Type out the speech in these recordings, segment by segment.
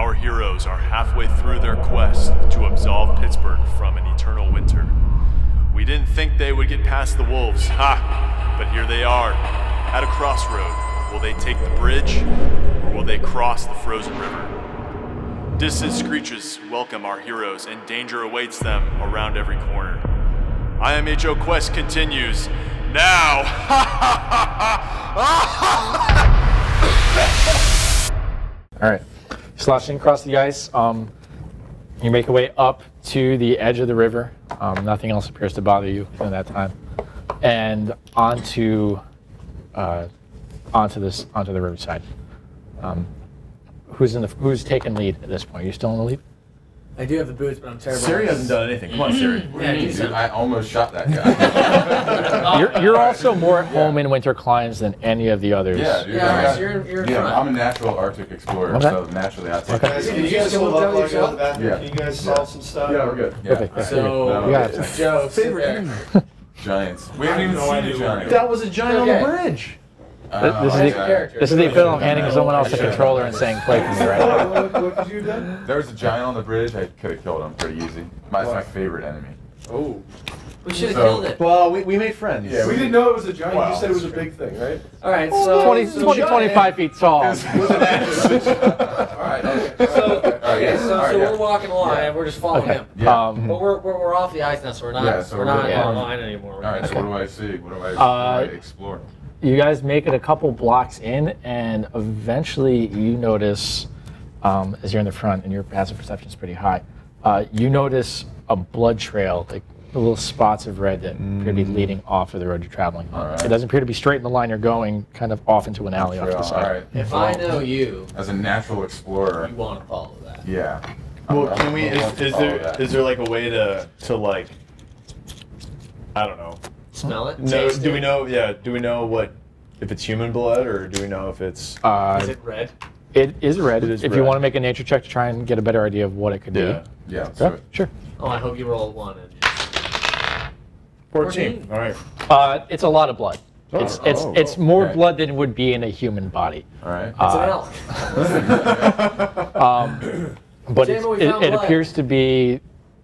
our heroes are halfway through their quest to absolve Pittsburgh from an eternal winter. We didn't think they would get past the wolves, but here they are, at a crossroad. Will they take the bridge, or will they cross the frozen river? Distant screeches welcome our heroes, and danger awaits them around every corner. IMHO Quest continues now. All right, sloshing across the ice. You make your way up to the edge of the river. Nothing else appears to bother you during that time, and onto the riverside. Who's taking lead at this point? Are you still in the lead? I do have the boots, but I'm terrible. Siri hasn't done anything. Come on, Siri. Dude, I almost shot that guy. You're also more at home in winter climes than any of the others. Yeah, dude. Yeah, you're in front. I'm a natural Arctic explorer, Okay. so naturally I take it. Can you guys hold up while I go to the bathroom? Yeah. Can you guys solve some stuff? Yeah, we're good. Okay, So, you got it. Joe, Favorite Giants. We haven't even seen the Giants. That was a giant on the bridge. This is the equivalent of handing someone else a controller and saying play for me right now. What did you do? There was a giant on the bridge. I could have killed him pretty easy. That's my favorite enemy. Oh. we should have So- killed it. Well, we made friends. Yeah, We didn't know it was a giant. Wow, You said it was a that's big thing, right? All right, so 25 feet tall. Alright, okay. So we're walking along and we're just following Okay. him. Yeah. But we're off the ice now, so we're not Yeah, so we're not we're good. online anymore. All right, so what do I see? What do I explore? You guys make it a couple blocks in, and eventually you notice, as you're in the front and your passive perception is pretty high, you notice a blood trail, like little spots of red that appear to be leading off of the road you're traveling on. Alright. It doesn't appear to be straight in the line you're going, kind of off into an alley off to the side. All right. If I know you, As a natural explorer, you want to follow that. yeah. Well, can we? I'm Is follow there that. like a way to like? I don't know. Smell it? No. Taste Do it? we know? Yeah. Do we know what if it's human blood, or do we know if it's? Is it red? It is red. It is if red. you want to make a nature check to try and get a better idea of what it could Yeah. Yeah, let's be. do Yeah, it. sure. Oh, I hope you roll a 1. 14. All right. It's a lot of blood. It's more okay. blood than would be in a human body. All right. It's an elk. But Jamie, we found it blood. appears to be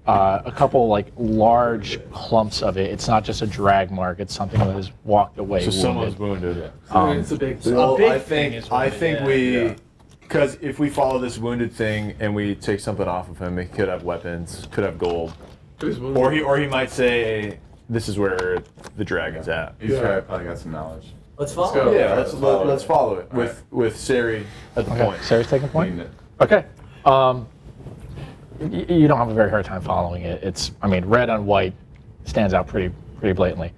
a couple like large clumps of it. It's not just a drag mark. It's something that has walked away. So wounded. someone's wounded. It's a big Well, big I thing think is wounded, yeah. because if we follow this wounded thing and we take something off of him, he could have weapons, could have gold, or he might say, "This is where the dragon's at." He's probably got some knowledge. Let's follow go. it. Yeah, Follow let's it. follow it All with Sari at the Okay. point. Sarah's taking point. Cleaned it. Okay. You don't have a very hard time following it. It's, I mean, red on white stands out pretty blatantly.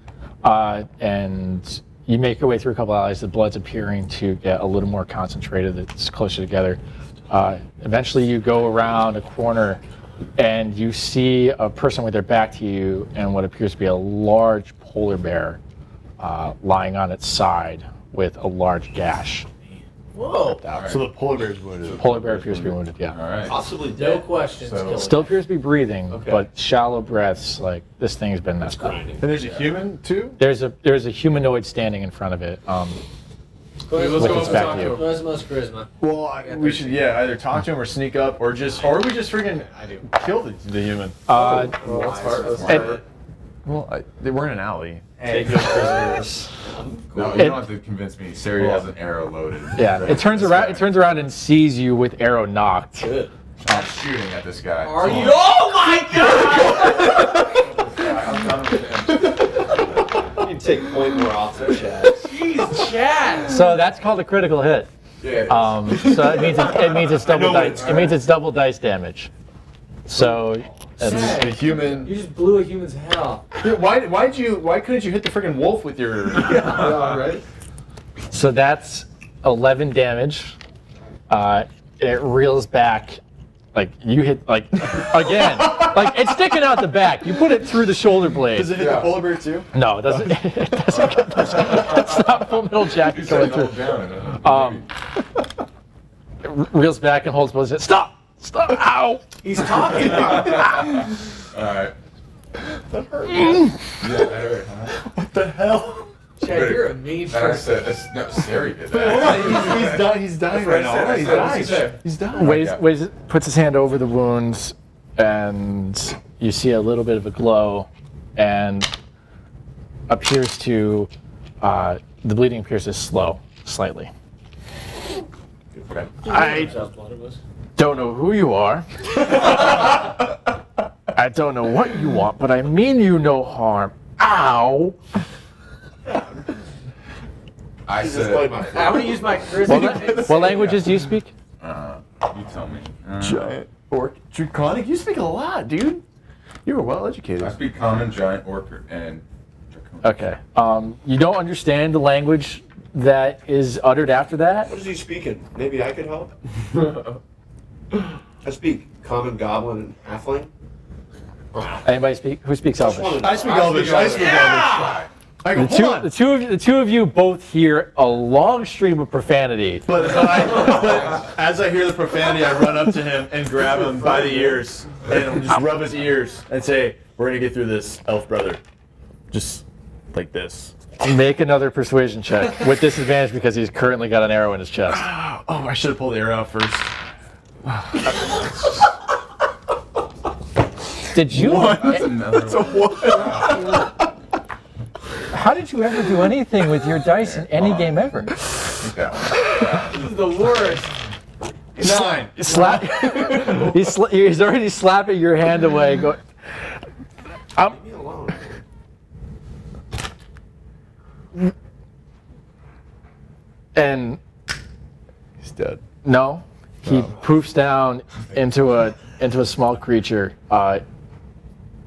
And you make your way through a couple alleys. The blood's appearing to get a little more concentrated. It's closer together. Eventually, you go around a corner, and you see a person with their back to you, and what appears to be a large polar bear lying on its side with a large gash. Whoa. So the polar bear's wounded. Polar bear appears to be wounded. Yeah. All right. Possibly No dead. questions. So- kill it. Still appears to be breathing, Okay. but shallow breaths. Like this thing's been messed up. And there's a human too. There's a humanoid standing in front of it. Who with its back to you. has the most charisma? Well, we should either talk to him or sneak up, or we just freaking kill the human. Well, that's hard. That's hard. Well, we're in an alley. Take your prisoners. No, you don't have to convince me. Sari has an arrow loaded. Yeah, it turns around. It turns around and sees you with arrow knocked. Good. I'm shooting at this guy. Are you? Oh my God! I'm done with him. You take point more off the chat. Jeez, Chad. So that's called a critical hit. Yeah. So it means it's double dice. It means it's double dice damage. So it's, A human. You just blew a human's head off. Why couldn't you hit the freaking wolf with your? Yeah, right? so that's 11 damage. It reels back. Like you hit like again. Like it's sticking out the back. You put it through the shoulder blade. Does it hit the polar bear too? No, it doesn't. It doesn't. It's not Full Metal Jacket going through. Reels back and holds position. Stop! Stop! Ow! He's talking. All right. That hurt. Yeah, that hurt, huh? What the hell? Chad, you're a mean And I person. said, no, Sari did that. He's dying right now. He's dying. He's dying. Waze puts his hand over the wounds, and you see a little bit of a glow, and appears to the bleeding appears to slow slightly. Okay. I don't know who you are. I don't know what you want, but I mean you no harm. Ow! I said, I'm gonna use my charisma. What languages do you speak? you tell me. Giant orc. Draconic? You speak a lot, dude. You were well educated. I speak common, giant, orc, and draconic. Okay. You don't understand the language that is uttered after that? What is he speaking? Maybe I could help? I speak common, goblin, and halfling. Anybody speak? Who speaks Elvish? I speak Elvish. I speak Elvish. The two of you both hear a long stream of profanity. But as I hear the profanity, I run up to him and grab him by the ears and just rub his ears and say, "We're gonna get through this, elf brother." Just like this. Make another persuasion check with disadvantage because he's currently got an arrow in his chest. Oh, I should have pulled the arrow out first. Did you? That's another one. How did you ever do anything with your dice in any game ever? That This is the worst. 9. Slap. He's already slapping your hand away. Go. Leave me alone. And He's dead. no, he poofs down into a small creature,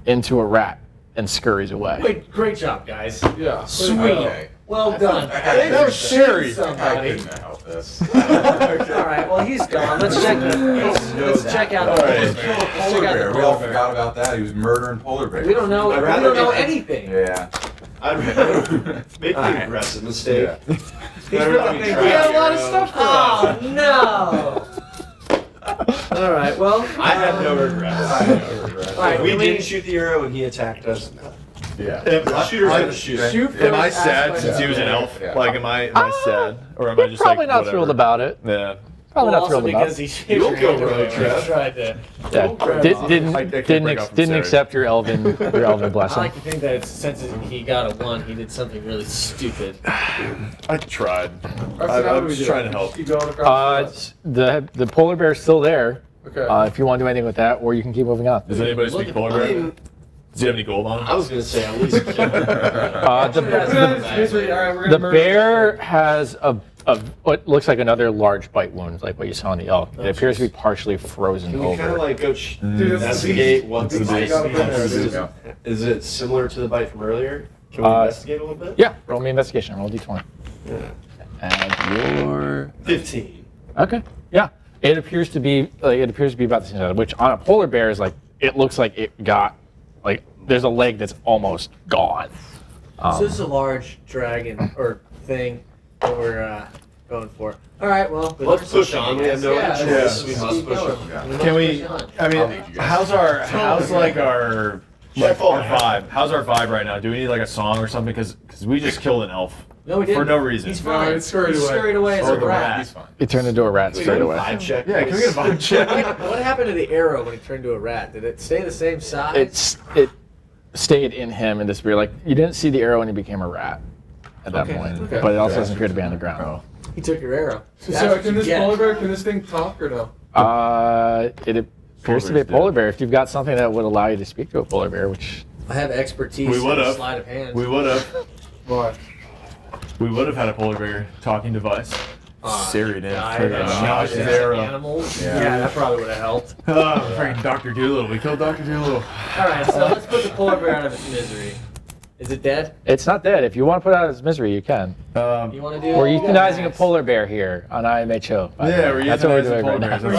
into a rat, and scurries away. Wait, great job, guys. Yeah. Sweet. Okay. Well done. That was Sherry. I Somebody. couldn't help this. All right. Well, he's gone. Let's check. Let's check out the Alright. Polar bear. We all forgot about that. He was murdering polar bears. We don't know. We I'd rather don't know be- anything. Yeah. I'd rather make the aggressive mistake. Yeah. Better not be We trapped. got a lot of stuff. Oh no! All right. Well, I have no regrets. all right. We can didn't shoot the arrow and he attacked us. Yeah. The shooter's gonna shoot. Am I sad since he was an elf? Yeah. Like, am I sad, or am I just Probably like not whatever? thrilled about it. Yeah. Probably Well, not thrilled also about because it. he shaved your go hand really, away. Trev. He tried to. Yeah. Didn't accept your elven I blessing. like to think that since he got a 1, he did something really stupid. I tried. I was trying to help. Keep going across The polar bear's still there. Okay. If you want to do anything with that, or you can keep moving on. Does anybody speak polar I bear? mean, Does he have any gold on him? I was gonna say at least. The bear has what looks like another large bite wound, like what you saw in the elk. It appears to be partially frozen Can we kind of over. like go investigate what the bite is? Yeah. Is it similar to the bite from earlier? Can we investigate a little bit? Yeah, roll me investigation. Roll d20. Yeah. And your 15. okay. Yeah, it appears to be about the same size. Which on a polar bear is like it looks like it got like there's a leg that's almost gone. So this is a large dragon or thing that we're going for. All right. Well, Let's push on. We have no Yeah, choice. let's We keep must push going. on. Yeah. We Can must we? push on. I I'll mean, lead you guys. how's like our Shuffle. vibe? How's our vibe right now? Do we need like a song or something? Because we just killed an elf No, we didn't. for no reason. He's fine. it's scurried He's away. scurried away as Oh, a the rat. He's fine. It turned into a rat straight away. Vibe check. Yeah, can we get a vibe check? What happened to the arrow when he turned into a rat? Did it stay the same size? It stayed in him and disappeared. Like you didn't see the arrow when he became a rat at that Okay, point, okay. but it also doesn't appear to be on the ground. He took your arrow. That's So what can you this get. polar bear, can this thing talk or no? It appears to be a polar bear. If you've got something that would allow you to speak to a polar bear, which I have expertise We in would've. sleight of hand. We would have. Why? We would have had a polar bear talking device. Siri did. Acknowledge His arrow. animals. Yeah. Yeah, that probably would have helped. Oh, freaking Dr. Doolittle. We killed Dr. Doolittle. All right, so let's put the polar bear out of its misery. Is it dead? it's not dead. If you want to put it out of its misery, you can. You want to do? We're you got euthanizing a Max. polar bear here on IMHO. by the Yeah, way. we're That's what we're euthanizing doing polar right bears. now.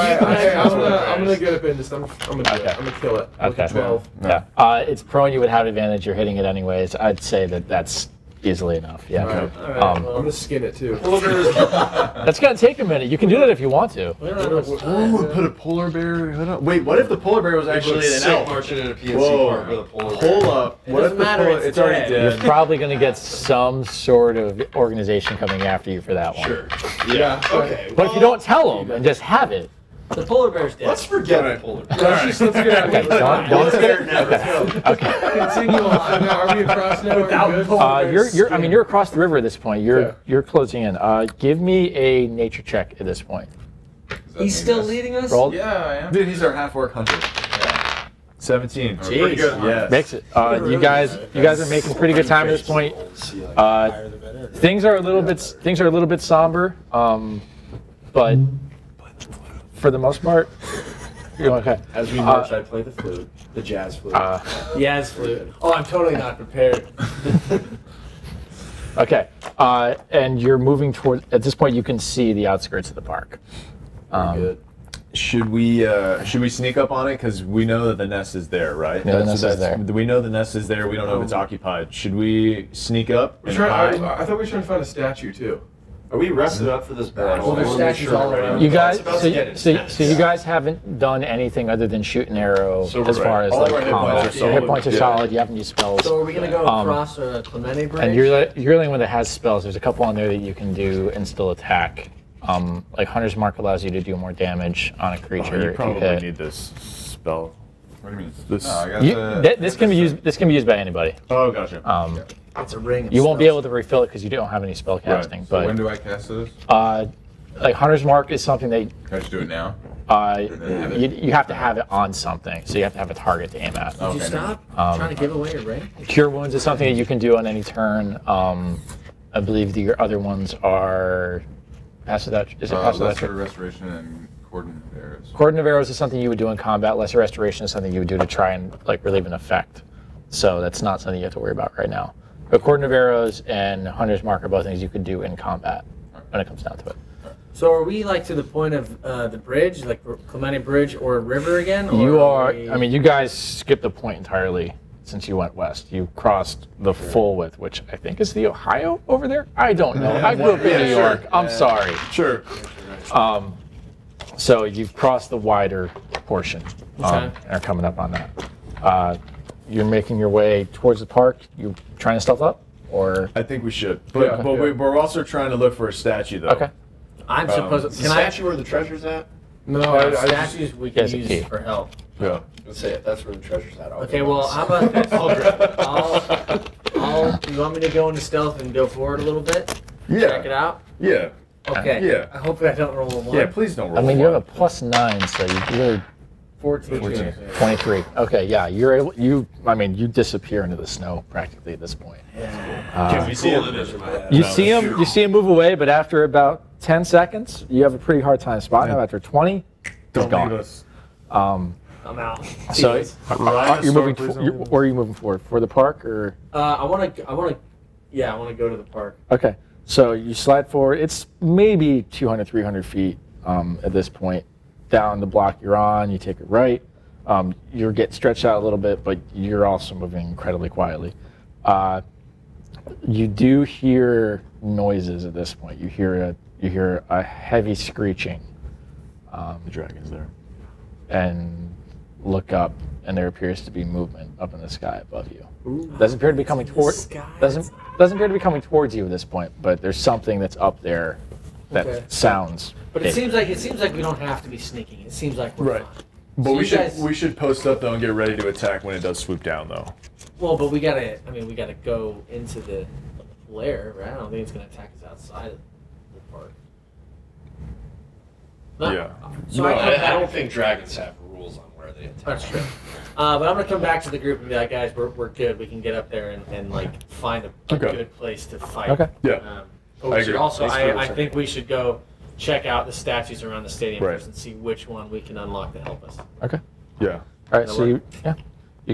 Alright, I'm gonna get up in this. I'm gonna do Okay. it. I'm gonna kill it. With Okay. 12. Yeah. It's prone. You would have advantage. You're hitting it anyways. I'd say that's easily enough. Yeah. Okay. All right. I'm Well, gonna skin it too. That's gonna take a minute. You can do that if you want to. we don't have much time. Ooh, put a polar bear hood on. Wait, what if the polar bear was actually an elf? marching in a PNC Whoa. park with a polar bear. Hold up. It What if doesn't the matter, polar? it's It's already dead. dead. Probably gonna get some sort of organization coming after you for that one. Sure. Yeah. Okay. But if you don't tell them and just have it, The polar bear's dead. Let's forget the polar bear. Let's get out of okay, here. don't skip it. Okay. Continue on. Now, are we across now? Without Are we good? polar You're. I mean, you're across the river at this point. You're Yeah. you're closing in. Give me a nature check at this point. He's still leading us? Roll. Yeah, I am. Dude, he's our half-orc hunter. 17. Jeez. Yes. Makes it. You guys are making pretty good time at this point. Things are a little bit somber, but for the most part, you're okay. As we march, I play the flute, the jazz flute. Yes, flute. Oh, I'm totally not prepared. Okay, and you're moving toward. At this point, you can see the outskirts of the park. Good. Should we sneak up on it? Because we know that the nest is there, right? Yeah, the nest is there. We know the nest is there. We don't know if it's occupied. Should we sneak up and hide? I thought we were trying to find a statue too. Are we rested up for this battle? Well, there's statues all around. You guys, It's about to get so intense. you guys haven't done anything other than shoot an arrow So as we're far as All like of our hit points combat. are Your solid. hit points are Yeah. solid. You haven't used spells. So are we going to go across Clemente Bridge? And you're the only one that has spells. There's a couple on there that you can do and still attack. Like Hunter's Mark allows you to do more damage on a creature. You if probably hit. need this spell. What do you mean? This- No, I got You- the. this can be used. This can be used by anybody. Oh, gotcha. It's a ring. of You won't be spells. able to refill it because you don't have any spell casting. So when But do I cast this? like Hunter's Mark is something that Can I just do it now? you have to have it on something. So you have to have a target to aim at. Did you Okay, stop trying to give away your ring? Cure Wounds is something that you can do on any turn. I believe your other ones are Pass Without. Is it Pass Without? Lesser Restoration and Cordon of Arrows. Cordon of Arrows is something you would do in combat. Lesser Restoration is something you would do to try and like relieve an effect. So that's not something you have to worry about right now. But Cordon of Arrows and Hunter's Mark are both things you could do in combat when it comes down to it. So are we like to the point of the bridge, like Clemente Bridge or river again? Or You are. we- I mean, you guys skipped the point entirely since you went west. You crossed the full width, which I think is the Ohio over there. I don't know. I grew up in New York. I'm sorry. Sure. So you've crossed the wider portion Okay. and are coming up on that. You're making your way towards the park. You trying to stealth up, or I think we should. But we're also trying to look for a statue, though. okay? I'm supposed Is to. the Can I? statue where the treasure's at? No, I just, Statues we can Yes, a key. use for help. Yeah. Let's say it. That's where the treasure's at. I'll Okay, go well, once. how about this? You want me to go into stealth and go forward a little bit? Check it Yeah. out? Yeah. Okay. Yeah. I hope I don't roll a 1. Yeah. Please don't roll. I mean, you have one. a +9, so you really 14. 23. Okay, yeah, you're able. You disappear into the snow practically at this point. Can we see it? You see him. You see him move away, but after about 10 seconds, you have a pretty hard time spotting him. After 20, he's Don't gone. leave us. I'm out. So you're moving. please don't leave us. Where are you moving forward? For the park, or I want to go to the park. okay? So you slide forward. It's maybe 200, 300 feet at this point. Down the block you're on, you take it right. You're getting stretched out a little bit, but you're also moving incredibly quietly. You do hear noises at this point. You hear a heavy screeching. The dragon's there. And look up, and there appears to be movement up in the sky above you. Doesn't appear to be coming towards. Doesn't appear to be coming towards you at this point. But there's something that's up there that Okay. sounds. But it seems like we don't have to be sneaking. It seems like we're Right. fine. But So we you should guys- we should post up though and get ready to attack when it does swoop down though. Well, but we gotta go into the lair, right? I don't think it's gonna attack us outside of the park. No. Yeah. So No, I I don't think dragons have rules on where they attack. That's true. But I'm gonna come back to the group and be like, guys, we're good. We can get up there and like find a Okay. good place to fight. Okay. Yeah. But we I should agree. also, Thanks for the I second. think we should go check out the statues around the stadium Right. first and see which one we can unlock to help us. Okay. Yeah. All right. So you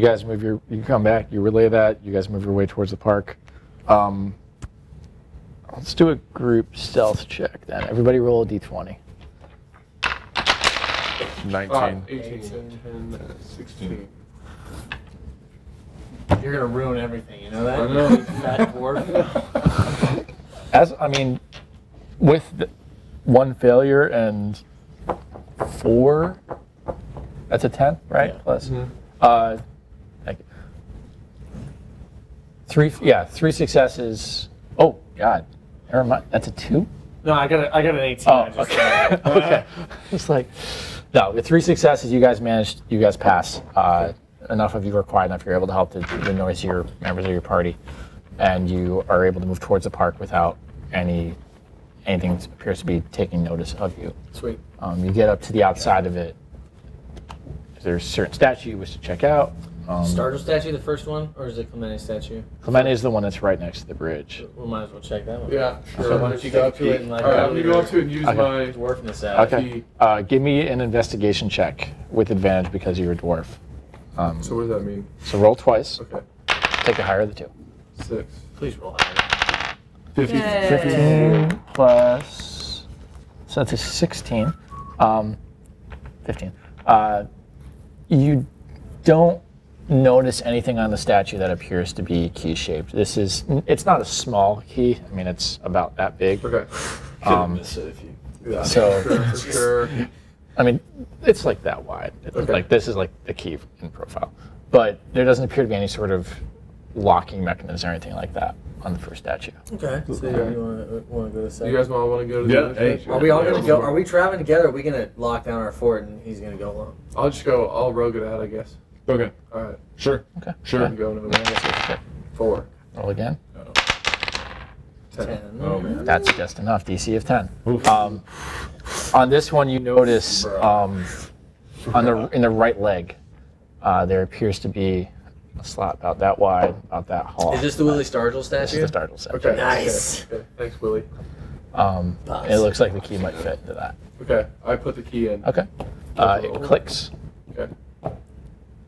guys move you come back. You relay that. You guys move your way towards the park. Let's do a group stealth check then. Everybody roll a d20. 19. 18, 10, 16. You're gonna ruin everything. You know that? I know. You fat dwarf. With one failure and 4, that's a 10, right? Yeah. Plus. Thank you. 3 successes. Oh God, never mind. That's a 2. No, I got an 18. Oh, I just okay. Okay. It's like, no, with 3 successes, you guys pass. Enough of you are quiet enough, you're able to help the noisier members of your party, and you are able to move towards the park without anything that appears to be taking notice of you. Sweet. You get up to the outside of it. There's a certain statue you wish to check out. Startle statue, the first one, or is it Clemente statue? Clemente is the one that's right next to the bridge. We might as well check that one. Yeah, So sure. why don't you go up to it and like All right, I'm gonna go up to it and use Okay. my. dwarfness out. Okay. Give me an investigation check with advantage because you're a dwarf. So what does that mean? So roll twice. Okay. Take a higher of the 2. 6. Please roll higher. 15 plus, so that's a 16. 15. You don't notice anything on the statue that appears to be key-shaped. It's not a small key. I mean, it's about that big. Okay. Yeah. So, for sure. I mean, it's like that wide. Okay. Like this is like the key in profile. But there doesn't appear to be any sort of locking mechanism or anything like that on the first statue. Okay. So you want to go to You second? guys all want to go to the Yeah, other hey. station? Are we all gonna go? Are we traveling together? Or are we gonna lock down our fort and he's gonna go alone? I'll just go. I'll rogue it out, I guess. Okay. All right. Sure. Okay. Sure. I'm going over there. 4. Roll again. 10. Oh man. That's just enough. DC of 10. On this one, you notice in the right leg, there appears to be a slot about that wide, about that tall. Is this the Willie Stargell statue? This is the Startle statue. Okay. Nice. Okay. Thanks, Willie. It looks like the key might fit into that. Okay. I put the key in. Okay. It clicks. Okay.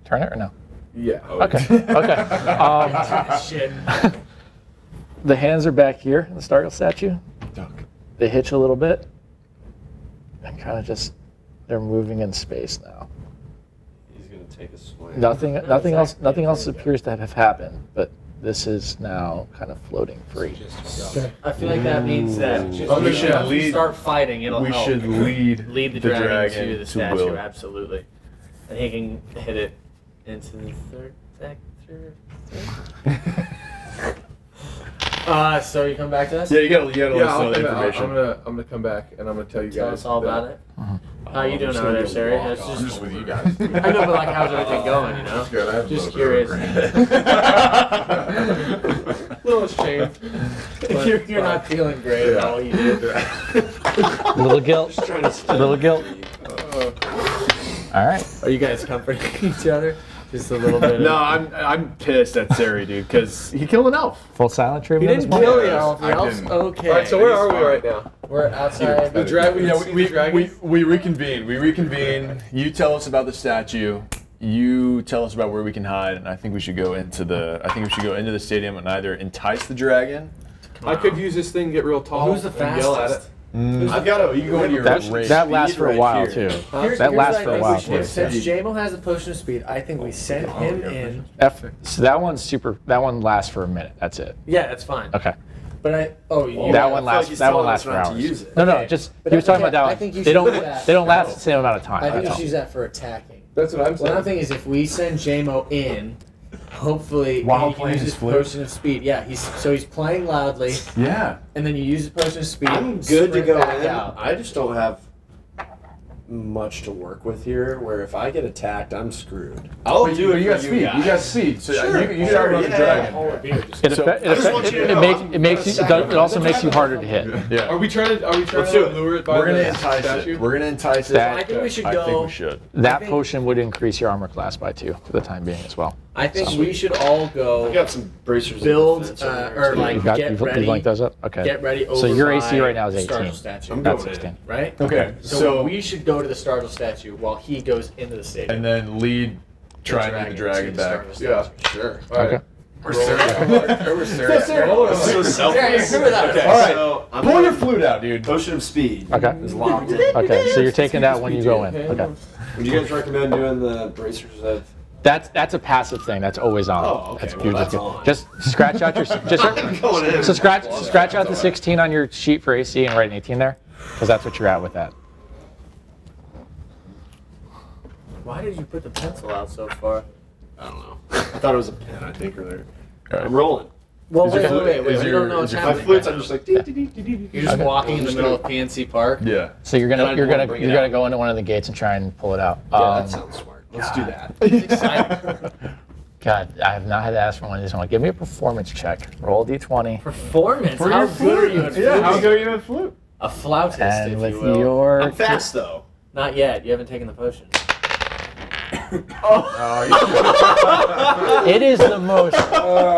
Turn it or no? Yeah. Okay. Okay. Shit. The hands are back here in the Startle statue. They hitch a little bit and kind of they're moving in space now. He's gonna take a swing. Nothing else appears to have happened, but this is now kind of floating free. I feel like that means that we should if we lead- start fighting, it'll We help. should lead the dragon to the statue, Will. absolutely. And he can hit it into the third sector. So you come back to us? Yeah, you gotta let us Yeah, know the information. I'm gonna come back and I'm gonna tell you Tell guys. us all about it. How you doing I'm over there, just Sari? gonna That's walk just, off with you guys. I know, but like, how's everything going? You know, Good, I have a just little bit curious. of Little ashamed. You're not feeling great about what you did. Little guilt. Little guilt. All right. Are you guys comforting each other? Just a little bit. No, I'm pissed at Sari, dude, because he killed an elf. Full silent He treatment. didn't this morning? kill the elf. The I elf's didn't. okay. All right, so where are we right now? We're outside. The dragon. We reconvene. We reconvene. You tell us about the statue. You tell us about where we can hide, and I think we should go into the stadium and either entice the dragon. I could use this thing, get real tall, Who's the and yell at it. fastest? I've got to. You can go into your That, that lasts for a while too. That lasts for a while too. Since JMO has the potion of speed, I think we send him in. So that one's super. That one lasts for a minute. That's it. Yeah, that's fine. Okay. But you That one lasts. That one lasts for hours. No, no. Okay. Just But he was talking okay, about I that think one. you They should don't. do that. They don't last the same amount of time. I think that's you all. should use that for attacking. That's what I'm What I'm saying. thinking is if we send JMO in, hopefully While he can playing use his his flute? potion of speed. Yeah, he's playing loudly, Yeah. and then you use the potion of speed. I'm good to sprint go back in. out. I just don't have much to work with here. Where if I get attacked, I'm screwed. I'll But do you it got for speed. guys. You got speed. So Sure, you sure, can run the yeah. dragon. It also makes you harder to hit. Yeah. Are we trying to do lure it. it by We're gonna the entice statue? it. We're gonna entice it. That- I think we should I go. think we should. That think- potion would increase your armor class by 2 for the time being as well. I think we should all I go got some bracers. build of defense over there, or too. like You've got get you've ready. linked those up. Okay. Get ready. Over So your AC by right now is 18. Startle statue. I'm Not going in. 16. Right? Okay. So we should go to the Startle statue while he goes into the stadium. and then lead. Try and get the dragon to back. Startle Yeah, statue. sure. All right. Okay. We're serious. We're serious. So selfless. Okay. All right. So I'm Pull your going flute out, dude. potion of speed. Okay. Is locked in. Okay. So you're taking that when you go in. Okay. Would you guys recommend doing the bracers of That's a passive thing. That's always on. Oh, okay. That's, Well, that's good. on. Just scratch out your scratch out the 16 on your sheet for AC and write an 18 there, because that's what you're at with that. Why did you put the pencil out so far? I don't know. I thought it was a pen, I think, earlier. I'm rolling. Well, Is your wait. flute- is We your- don't know is what's your My happening. flutes, I'm just like, dee, dee, dee, dee, dee, dee. You're just walking in the middle of PNC Park. Yeah. So you're And I gonna don't wanna bring it out. go into one of the gates and try and pull it out. Yeah, that sounds smart. Let's do that. It's exciting. God, I have not had to ask for one of these. Give me a performance check. Roll a d20. Performance. How good are you at flute? How good are you at flute? A flautist, And if with you will. your I'm fast, though. Not yet. You haven't taken the potion. it is the most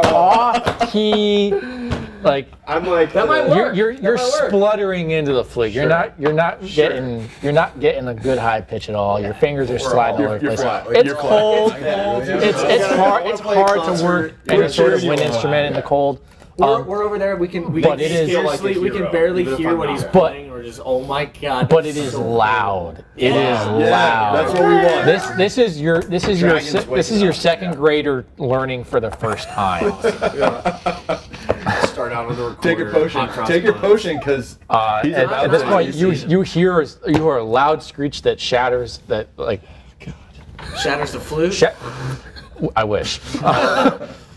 off-key, like I'm like, That might work. you're That might work. spluttering into the flute. You're not getting a good high pitch at all. Your fingers are sliding all over the place. flat. It's You're flat. cold. It's It's hard to work any sort of wind instrument in the cold. We're over there. We can but it is- seriously, we can barely even if hear I'm what not he's there. playing. We're just, oh my god. But it's it is so loud. It is Yeah. loud. That's what we want. This is your Dragon's waking up. second grader learning for the first time. start out on the recorder. Take your potion. hot cross Take your buns. potion, because he's At about this to- point, you hear a loud screech that shatters that like. Shatters the flute. I wish.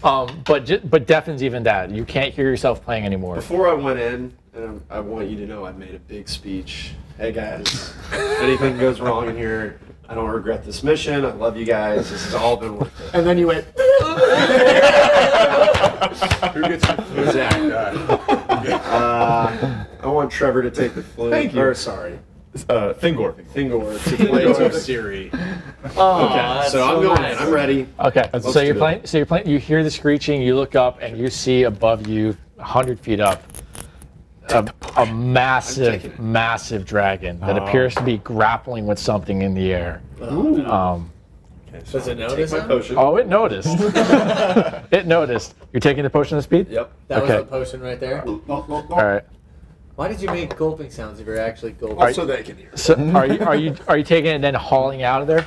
But deafens even that. You can't hear yourself playing anymore. Before I went in, and I want you to know I made a big speech. Hey guys, if anything goes wrong in here, I don't regret this mission. I love you guys. This has all been worth it. And then you went. Who gets your flute? Zach. I want Trevor to take the flute. Thank you. Or sorry, Thingor. Thingor to play to Siri. Oh, Okay, so I'm going. nice. I'm ready. Okay, Let's so do you're it. playing. So you're playing. You hear the screeching. You look up and you see above you, 100 feet up, a massive, massive dragon that appears to be grappling with something in the air. Okay, so Does it I'm gonna notice take my him? potion. Oh, it noticed. It noticed. You're taking the potion of speed. Yep. That Okay. was the potion right there. All right. Why did you make gulping sounds if you're actually gulping? Also, they can hear. So are you taking it and then hauling out of there?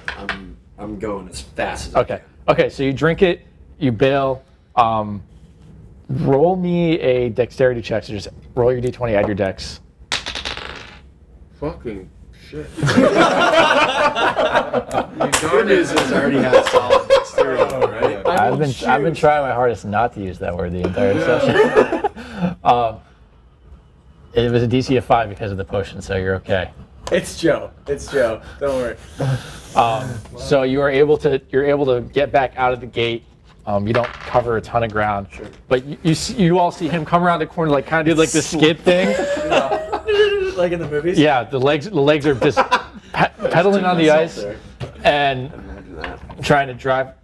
I'm going as fast as I Okay. can. Okay. So you drink it. You bail. Roll me a dexterity check. So just roll your d20. Add your dex. Fucking shit. Good news is I already have solid dexterity, right? I've been trying my hardest not to use that word the entire session. It was a DC of 5 because of the potion, so you're okay. It's Joe. It's Joe. Don't worry. So you're able to get back out of the gate. You don't cover a ton of ground, but you all see him come around the corner, like kind of do like the skid thing. Like in the movies. Yeah, the legs are just pedaling on the ice and trying to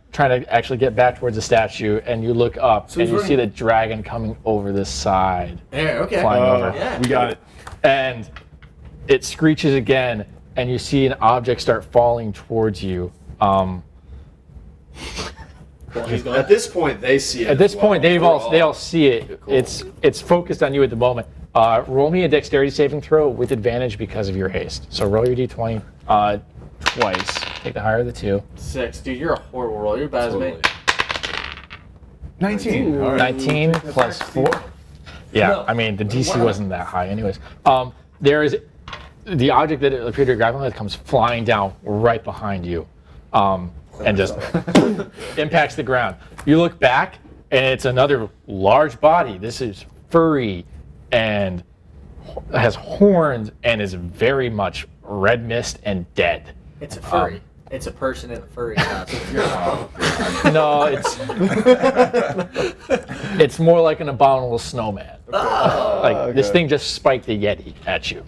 actually get back towards the statue. And you look up and you see the dragon coming over the side, There. Okay. flying over. Yeah. We got it. And it screeches again, and you see an object start falling towards you. At this point, they see it. At this as well. point, they all see it. Cool. It's focused on you at the moment. Roll me a dexterity saving throw with advantage because of your haste. So roll your d20 twice. Take the higher of the two. 6. Dude, you're a horrible roller. You're bad as me. 19. All right. 19 plus 4. Yeah, No. I mean the DC wasn't that high, anyways. There is the object that it appeared to grab with comes flying down right behind you, and just impacts the ground. You look back, and it's another large body. This is furry and has horns and is very much red mist and dead. It's a furry. It's a person in a furry costume. No, it's more like an abominable snowman. This thing just spiked a yeti at you.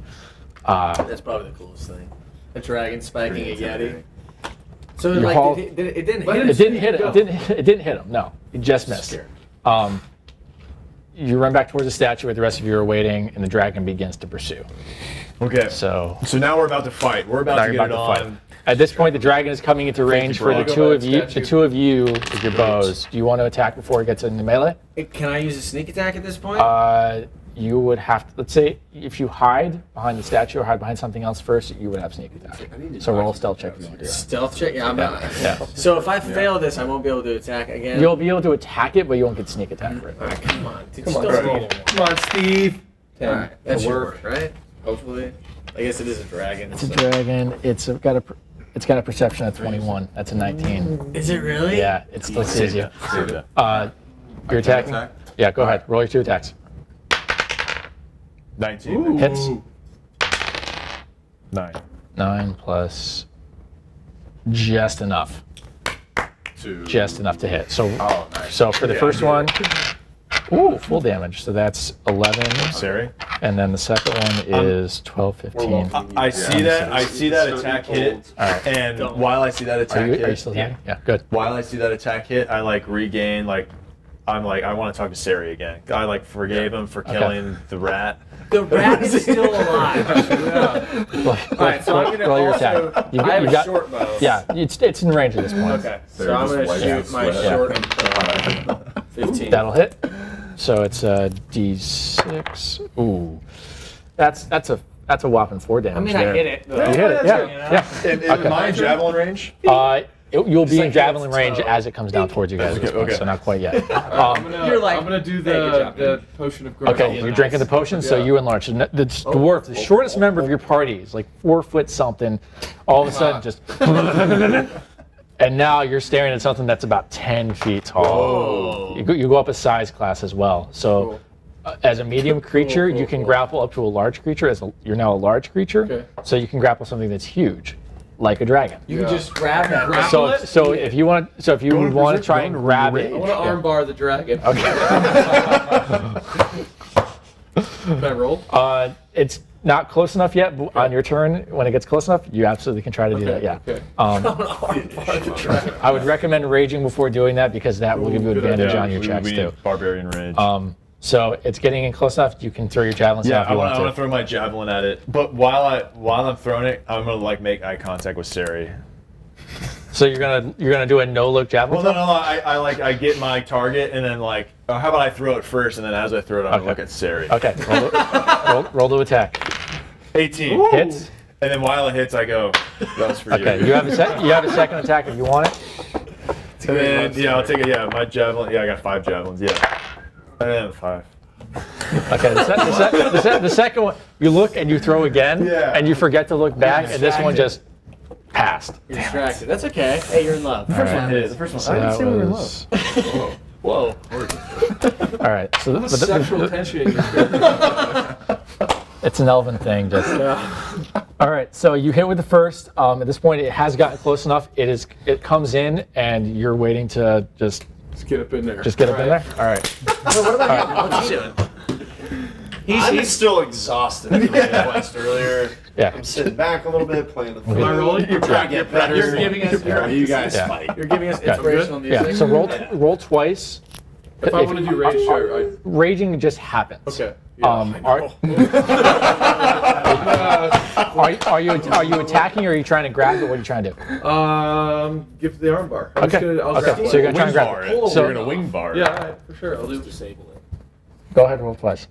That's probably the coolest thing. A dragon spiking a yeti. So You like, haul- it didn't hit him. It didn't hit him. It didn't hit him. No, it just missed. Scared. You run back towards the statue where the rest of you are waiting, and the dragon begins to pursue. Okay. So now we're about to fight. We're about now to you're get about it to on. fight. At this point, the dragon is coming into range for the Brock. two of you. The two of you with your bows. Do you want to attack before it gets into melee? Can I use a sneak attack at this point? you would have to, let's say, if you hide behind the statue or hide behind something else first, you would have sneak attack. So roll a stealth check if you want to do that. Stealth check? Yeah, I'm not. Yeah. So if I fail this, I won't be able to attack again? You'll be able to attack it, but you won't get sneak attack for it. Alright, come on. Dude, Come on, still bro. roll. Come on, Steve. Alright, that should work. work, right? Hopefully. I guess it is a dragon. It's a dragon. It's got a perception of 21. That's a 19. Is it really? Yeah, it still sees you. Save it. You're attacking? Attack? Yeah, go ahead. Roll your 2 attacks. 19. Hits. 9. 9 plus just enough. 2. Just enough to hit. So, Oh, nice. so for the first one, ooh, full damage. So that's 11. Sari? And then the second one is 12, 15. I see that. I see that attack hit, Alright. and while I see that Are attack you hit, still hitting? Yeah, good. while I see that attack hit, I like regain I'm like I want to talk to Sari again. I like forgave him for killing the rat. The rat is still alive. Alright, so I'm gonna roll your also- attack. I have a short bow. Yeah, it's in range at this point. Okay, so They're I'm just gonna white shoot out my sweat. short 15. That'll hit. So it's a D6. Ooh, that's a whopping 4 damage. I mean, there. I hit it. Though. You hit it, that's yeah, right. yeah. Am I in javelin range? You'll be in like javelin hits range toe. as it comes down towards you guys. at this point, okay. So not quite yet. You're like, I'm gonna do hey, good job, the potion of growth. Okay, you're drinking the potion, so Yeah. you enlarge. The dwarf, the shortest member of your party, is like 4 foot something. All of a sudden, just. And now you're staring at something that's about 10 feet tall. You go up a size class as well. So, as a medium creature, you can grapple up to a large creature. You're now a large creature, Okay. so you can grapple something that's huge, like a dragon. you can just grab that. So if you want, if you want to try and grab it, I want to armbar the dragon. Can I roll? It's not close enough yet. But on your turn, when it gets close enough, you absolutely can try to do that. Yeah. Okay. I would recommend raging before doing that because that will give you good advantage idea. on your checks we too. need barbarian range. So it's getting in close enough. You can throw your javelins Yeah, out if I you want want to to. throw my javelin at it, but while I'm throwing it, I'm gonna like make eye contact with Sari. So you're gonna do a no look javelin. Well, no, I get my target and then like, how about I throw it first, and then as I throw it, I'm gonna look at Sari. Okay. Roll to attack. 18 Hits. and then while it hits, I go, that was for Okay. you. You have a second attack if you want it. And then I'll take it. Yeah, my javelin. Yeah, I got 5 javelins. Yeah, and then 5. Okay. The second one, you look and you throw again, Yeah. and you forget to look back, and this one just passed. You're distracted. That's okay. Hey, you're in love. The first one hit. The first one. So I didn't that say we were in was. love. Whoa. All right. So Sexual tension in your spirit. it's an elven thing. Just. All right. So you hit with the first. At this point, it has gotten close enough. It comes in, and you're waiting to just Get up in there. get up in there. All right. What about him? What's he doing? He's still exhausted from the quest earlier. Yeah. I'm sitting back a little bit, playing the Am I rolling? You're trying to get better. You're giving us. You guys Yeah. fight. You're giving us inspirational music. Yeah. So roll twice. If I want to do rage, sure. Raging just happens. Okay. Yeah. Are you attacking or are you trying to grab it? What are you trying to do? Give the armbar. Okay. I'll Okay. grab So you're it. gonna try and grab Bar it. it. So You're gonna wing bar it. Yeah, all right, for sure. I'll do. Disable it. go ahead, roll twice.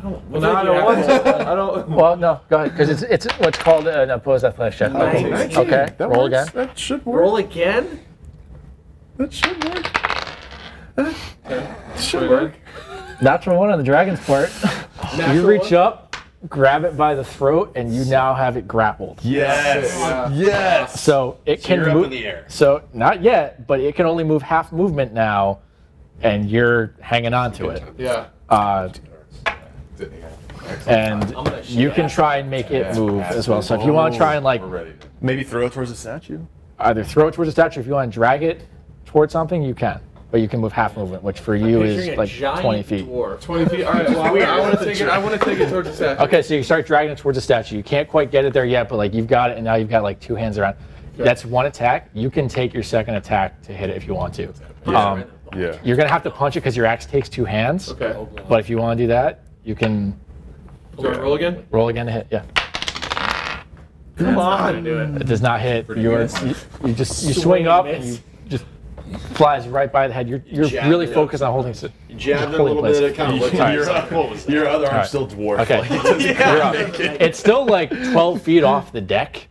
Well, no, I don't want to. I don't. Well, no, go ahead because it's what's called an opposed athletics check. Nice. Okay. That Roll works. again. That should work. Roll again? That should work. Should work. Natural one on the dragon's part. You reach up, grab it by the throat, and you now have it grappled. Yes. Yeah. Yes. So it can You're up move. in the air. So not yet, but it can only move half movement now, and you're hanging on to it. Yeah. And you can try and make it move as well. So if you want to try and like We're ready. Maybe throw it towards the statue. either throw it towards a statue, if you want to drag it towards something, you can. But you can move half movement, which for you is Picturing a like giant 20 feet. Dwarf. 20 feet. All right. Well, I want to take it. I want to take it towards the statue. Okay, so you start dragging it towards the statue. You can't quite get it there yet, but like you've got it, and now you've got like 2 hands around. That's one attack. You can take your second attack to hit it if you want to. Yeah. You're gonna have to punch it because your axe takes 2 hands. Okay. But if you want to do that, you can Do I roll again? roll again to hit. Yeah. Come on. Do it. It does not hit. You swing up and you just flies right by the head. You're Jabbed really it. focused on holding it. Jabbed it a holding little place. bit. It kind of looked like Your other arm's Alright. still dwarfed. Okay. Like, it doesn't You're up. make it. It's still like 12 feet off the deck,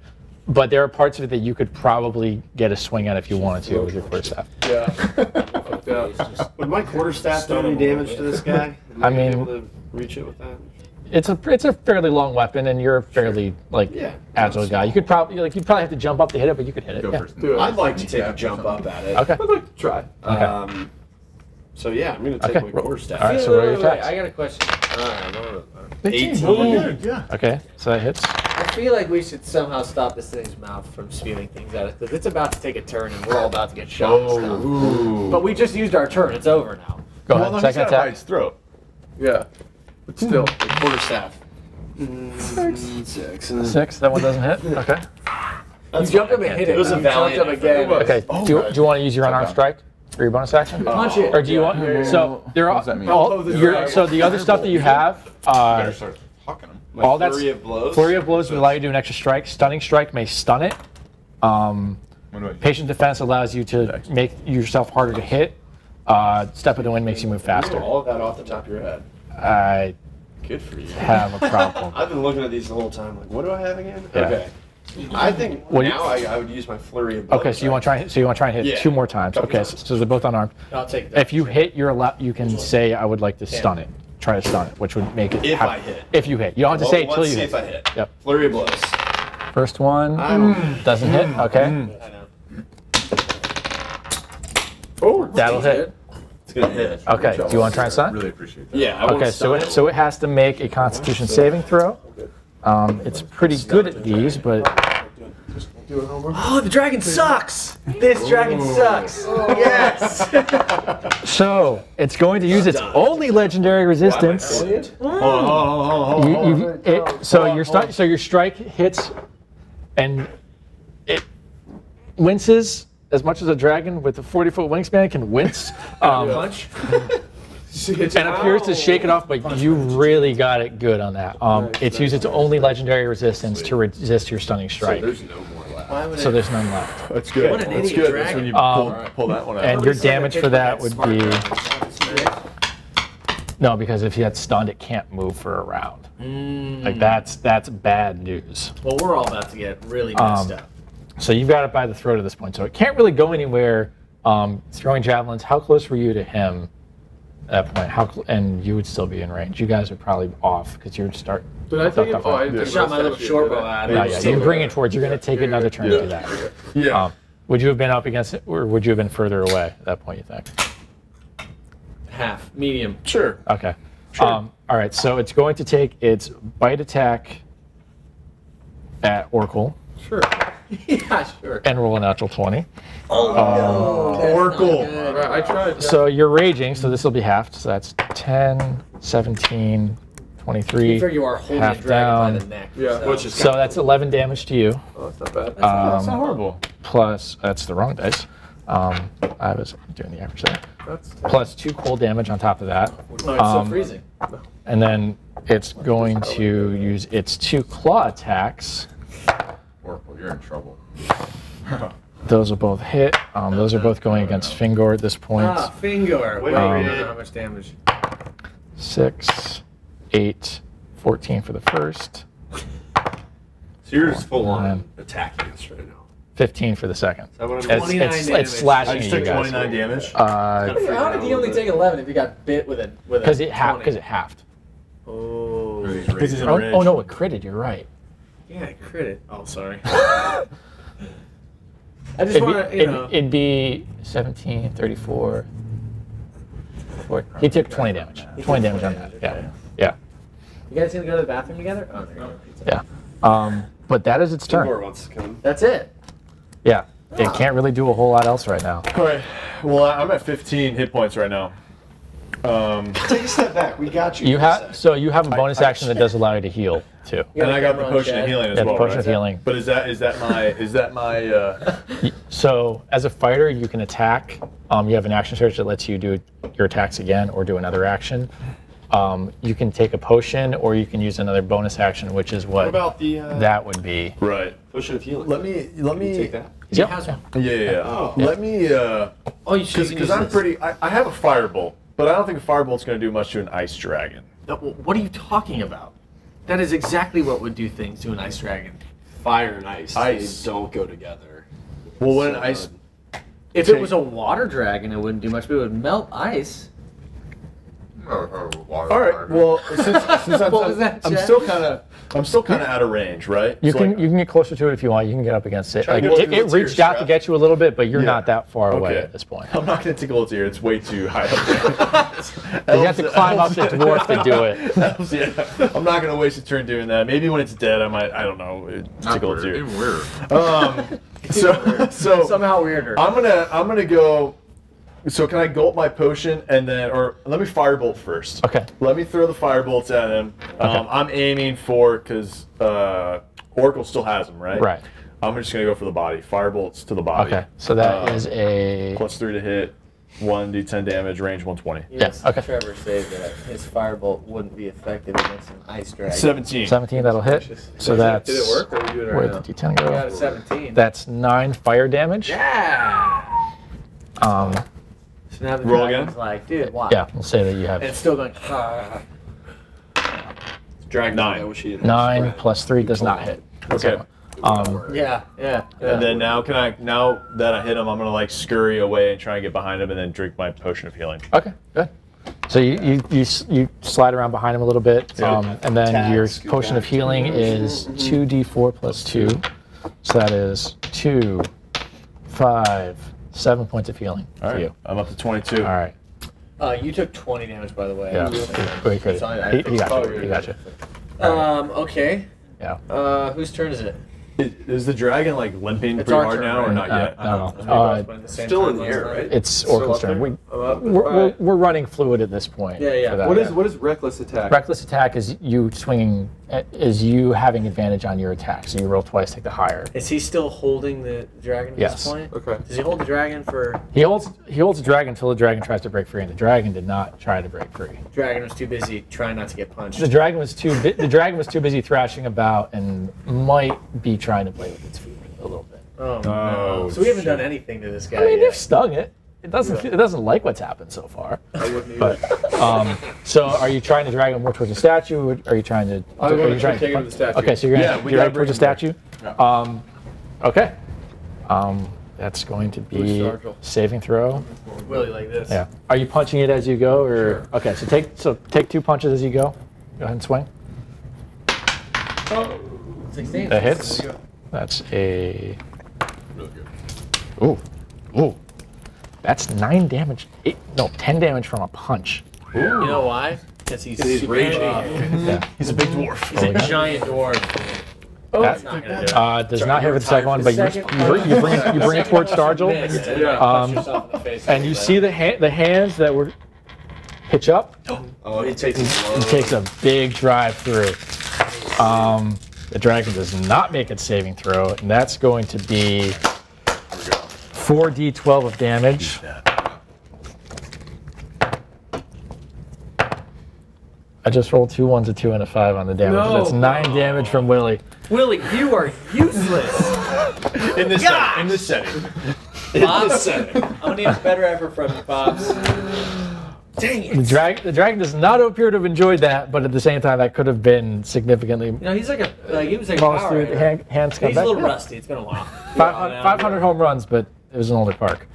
but there are parts of it that you could probably get a swing at if you wanted to with your quarterstaff. Yeah. Fuck that. Would my quarterstaff do any damage to this guy? Am I gonna be mean- able to reach it with that? It's a fairly long weapon, and you're a fairly agile guy. You could probably you'd probably have to jump up to hit it, but you could hit it. Go Yeah. first. Do it. I'd like to take a jump up at it. Okay. I'd like to try. Okay. So yeah, I'm gonna take Okay. my quarterstaff. All right. So roll your attacks. I got a question. Alright, 18. Good, yeah. Okay. So that hits. I feel like we should somehow stop this thing's mouth from spewing things at us because it's about to take a turn and we're all about to get shot and stuff. Ooh. But we just used our turn. It's over now. Go Well, ahead. no, he's Second gotta bite attack. his throat. Yeah. But still. Quarterstaff. 6. 6. That one doesn't hit. Okay. You jumped up and hit it. It was a You jumped valiant up effort. again. Okay. Do you want to use your unarmed strike for your bonus action? Punch it. Or do you want? So there are does that mean? so the other stuff that you have. Better start hucking them. All that's Flurry of blows. flurry of blows will allow you to do an extra strike. Stunning strike may stun it. Patient defense allows you to make yourself harder to hit. Step of the wind makes you move faster. All of that off the top of your head. I Good for you. have a problem. I've been looking at these the whole time. Like, what do I have again? Yeah. Okay. I think What do you- now I would use my flurry of blows. Okay, so you want to try. So you want to try and hit Yeah. 2 more times. Couple Okay, times. so they're both unarmed. I'll take that. If you hit, you're allowed. You can say, "I would like to stun it." Try to stun it, which would make it. If I hit. If you hit, you don't have to say it Well, till let's you see hit. if I hit. Yep. Flurry of blows. First one I'm doesn't hit. Okay, I know. Oh, that'll hit. It's gonna hit. Okay, do you want to try and stun? Really appreciate that. Yeah. I wanna Okay, so stun it has to make a Constitution saving throw. It's pretty good at these, but Oh, the dragon sucks. This dragon sucks. Yes. so it's going to use its only legendary resistance. Hold on. So your strike hits, and it winces as much as a dragon with a 40-foot wingspan can wince. Punch. And appears to shake it off, but you really got it good on that. It's used its only legendary resistance to resist your stunning strike. There's no more left. Why would So it? there's none left. That's good. What an That's idiot good. That's when you dragon. pull that one out. And your damage for that would be no, because if you had stunned, it can't move for a round. Like that's bad news. Well, we're all about to get really messed up. So you've got it by the throat at this point. So it can't really go anywhere. Throwing javelins. How close were you to him at that point? And you would still be in range. You guys are probably off because you're start. Did I take it? Oh, I I didn't shot my little short bow at it. Yeah, you bring it towards. You're going to take another turn to do that. Yeah. Would you have been up against it, or would you have been further away at that point? You think? Half, medium. Sure. Okay. All right. So it's going to take its bite attack at Oracle Sure. Yeah, sure. and roll a natural 20. Oracle. I tried. So you're raging, so this will be halved. So that's 10, 17, 23. You figure you are holding half a dragon by down. the neck. Yeah. Which is So that's 11 damage to you. Oh, that's not bad. That's not horrible. Plus, that's the wrong dice. I was doing the average there. That's Plus 2 cold damage on top of that. Oh, it's so freezing. And then it's going to use its 2 claw attacks. Oracle, you're in trouble. Those will both hit. Those are both going against Fingor at this point. Ah, finger. Wait, Um, I don't know how much damage. 6, 8, 14 for the first, So you're just full on Nine. attacking us right now. 15 for the second. Is that what I'm It's, 29 it's damage. slashing I just you took guys. 29 damage. How did he only take 11 if he got bit with a Because it halved. 20? Halved. Oh. Because he's in Oh, range. oh no, it critted. You're right. Yeah, crit it. Oh, sorry. I just want to, you know. It'd be 17, 34. He took 20 damage. 20 damage on that. Yeah. Yeah. You guys gonna go to the bathroom together? Oh, there you go. Yeah. But that is its turn. Igor wants to come. That's it. Yeah. It can't really do a whole lot else right now. All right. Well, I'm at 15 hit points right now. Take a step back. We got you. You have you have a bonus action that does allow you to heal too. And I got the potion of healing as Yeah, the well. potion right? of healing. But is that my? So as a fighter, you can attack. You have an action search that lets you do your attacks again or do another action. you can take a potion, or you can use another bonus action, which is What what about the that would be. Right. potion of healing? Let me take that. Yep. Has one. Yeah. Oh. Let me Oh, you should because I'm pretty. I have a firebolt, but I don't think a firebolt's going to do much to an ice dragon. What are you talking about? That is exactly what would do things to an ice dragon. Fire and ice. Ice. They don't go together. Well, when an So, ice. If it was a water dragon, it wouldn't do much, but it would melt ice. All right. Well, since What was that, I'm Jeff? still kind of out of range, right? You So, can like, you can get closer to it if you want. You can get up against it. Try Like, to go it to its reached ear out to strap. get you a little bit, but you're Yeah. not that far away Okay. at this point. I'm not going to tickle its ear. It's way too high up there. You have to climb up the dwarf to do it. Elves, yeah. I'm not going to waste a turn doing that. Maybe when it's dead, I don't know, tickle its ear. Even weirder. So Somehow weirder. I'm gonna go. So can I gulp my potion and then, or let me firebolt first? Okay. Let me throw the firebolts at him. I'm aiming for because Oracle still has him, right? Right. I'm just gonna go for the body. Firebolts to the body. Okay. So that is a +3 to hit, 1d10 damage, range 120. Yes, okay. Trevor said that his firebolt wouldn't be effective against an ice dragon. 17. 17. That'll hit. So that's Did it work? Or are we doing it where'd right the now? D10 I got go? a 17. That's 9 fire damage. Yeah. So now the Roll dragon's again? like, dude, why? Yeah, we'll say that you have And it's still going. "Ah." Dragon. 9. I wish he had 9 plus 3 does not hit. Okay. Yeah. And then now now that I hit him, I'm gonna like scurry away and try and get behind him and then drink my potion of healing. Okay, good. So you slide around behind him a little bit, and then your potion of healing is 2d4 plus 2. So that is 2, 5, 7 points of healing All for right. you. I'm up to 22. All right. You took 20 damage, by the way. Yeah. Great credit. He got you. He got you. Okay. Yeah. Whose turn is it? Is the dragon like limping It's pretty our hard turn, now or right? not yet? No. Still in the air, right? It's Oracle's turn. We're running fluid at this point. Yeah. for that. What is reckless attack? Reckless attack is you swinging, is you having advantage on your attack. So you roll twice, take the higher. Is he still holding the dragon at Yes. this point? Okay. Does he hold the dragon for... He holds the dragon until the dragon tries to break free, and the dragon did not try to break free. Dragon was too busy trying not to get punched. The dragon was too busy thrashing about and might be trying to play with its feet a little bit. Oh, no. So we haven't done anything to this guy I mean, yet. they've stung it. It doesn't like what's happened so far. I wouldn't either. But so are you trying to drag him more towards the statue? Or are you trying to? I'm are going you to trying take him to the statue. Okay, so you're Yeah, going we to gotta drag towards the bring him statue. Okay. That's going to be Startle. saving throw. Willie like this. Yeah. Are you punching it as you go, or okay? So take 2 punches as you go. Go ahead and swing. 16. That hits. That's a. Ooh. That's 9 damage. 10 damage from a punch. You know why? Because he's super raging. Yeah. He's a big dwarf. He's a giant dwarf. That Not gonna do it. does not hit with the second one, but you bring it towards Stargel, and you see the hands that were hitch up. Oh, it takes It takes a big drive through. The dragon does not make its saving throw, and that's going to be 4d12 of damage. I just rolled 2 1s, a 2, and a 5 on the damage. No. That's 9 damage from Willie. Willie, you are useless. In this setting. In this setting. Pops, I'm gonna need a better effort from you, Pops. Dang it. The dragon does not appear to have enjoyed that, but at the same time, that could have been significantly. You know, he's like he was like a Cross power through the hitter. hands come He's a back. little rusty. It's been a while. 500 home runs, but it was an older park.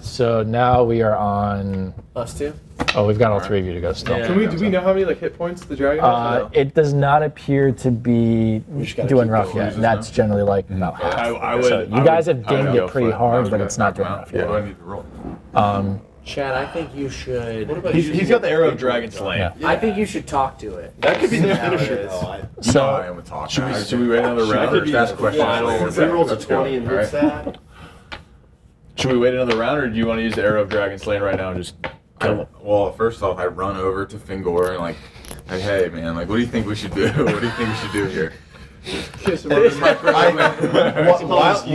So now we are on. Us two. Oh, we've got all 3 of you to go still. Yeah. Do we know how many hit points the dragon has? It does not appear to be gotta doing keep rough going, yet. And that's generally like about half. I would. So you guys have dinged it pretty hard, but gonna it's not knock doing him out. rough What do I yet. need to roll? Chad, I think you should. He's got the arrow of dragon slaying. Yeah. I think you should talk to it. That could be the Yeah, finisher. it is. I So am a talker. Should we wait another round? First, ask questions. If he rolls a 20 and hits that, Should we wait another round, or do you want to use the arrow of dragon slaying right now and just kill him? Well, first off, I run over to Fingor and like, hey man, like, what do you think we should do? What do you think we should do here?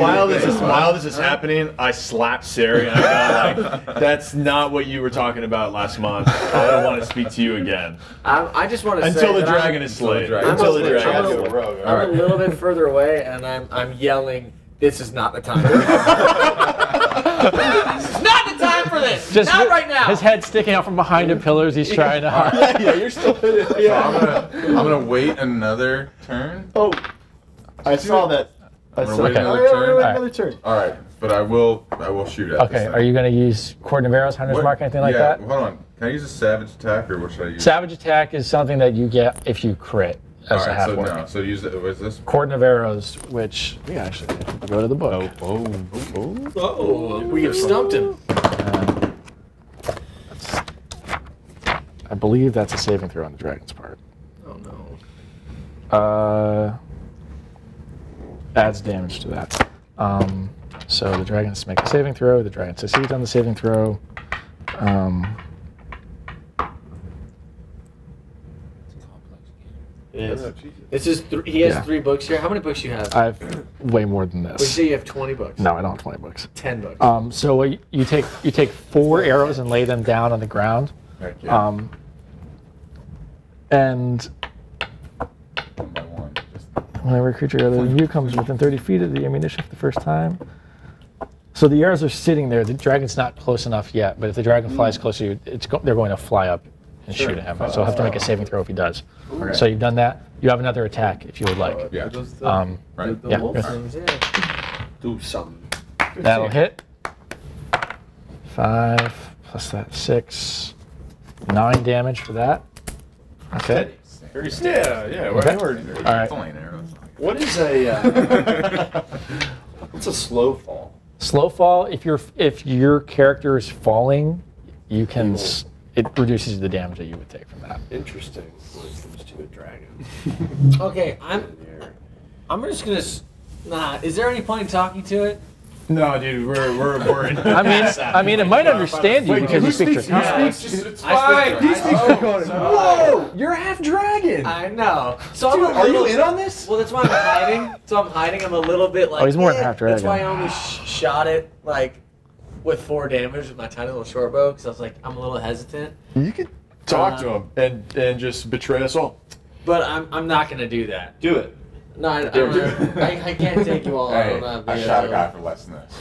While this is happening, I slapped Sari and I go like, "That's not what you were talking about last month. I don't want to speak to you again." I just want to say Until the that dragon is slain. I'm Until the a- dragon I'm is a- slain. I'm a little bit further away, and I'm yelling, "This is not the time. This is not the time for this. Not right now." His head sticking out from behind the pillars. He's trying to hide. Yeah, you're still in it. So I'm gonna wait another turn. Oh, I saw that. I'm gonna wait Okay. another turn. Another turn. All right, but I will shoot at. Okay, this thing. are you going to use Cord of Arrows, Hunter's What- Mark, anything like yeah, that? hold on. Can I use a savage attack or what should I use? Savage attack is something that you get if you crit as All a right, half so orc. no. So use it. What is this? Cord of Arrows, which we actually go to the book. Oh, we have stumped him. I believe that's a saving throw on the dragon's part. Oh no. Adds damage to that. So the dragon has to make a saving throw. The dragon succeeds on the saving throw. Yes. This is he has Yeah. 3 books here. How many books you have? I have way more than We this. say you have 20 books. No, I don't have 20 books. 10 books. So what you take 4 arrows and lay them down on the ground. Heck yeah. And One by one. Just- whenever a creature other than you comes within 30 feet of the ammunition for the first time. So the arrows are sitting there. The dragon's not close enough yet, but if the dragon flies close to you, they're going to fly up and shoot at him. So he'll have to make a saving throw if he does. Okay. So you've done that. You have another attack if you would like. Yeah. Right. Yeah, Wolf good. things, yeah. Do something. That'll hit. 5 plus that 6. 9 damage for that. Okay. Very steady. Yeah. Okay. We're All right. It's only an arrow. What is a? What's a slow fall? Slow fall. If your character is falling, you can. It reduces the damage that you would take from that. Interesting. When it comes to a dragon. Okay, I'm just gonna. Nah. Is there any point in talking to it? No, dude, we're in. I mean, it might understand you because you speak Draconic. It's I fine. He speak speaks Draconic. Whoa! You're half dragon. I know. So Dude, I'm a are you little, in on this? Well, that's why I'm hiding. So I'm hiding. I'm a little bit like. Oh, he's more than half That's dragon. why I only shot it like with 4 damage with my tiny little short bow because I was like, I'm a little hesitant. You could talk to him and just betray us all. But I'm not gonna do that. Do it. No, I can't take you all. Hey, I'm not I being shot a a- guy for less than this.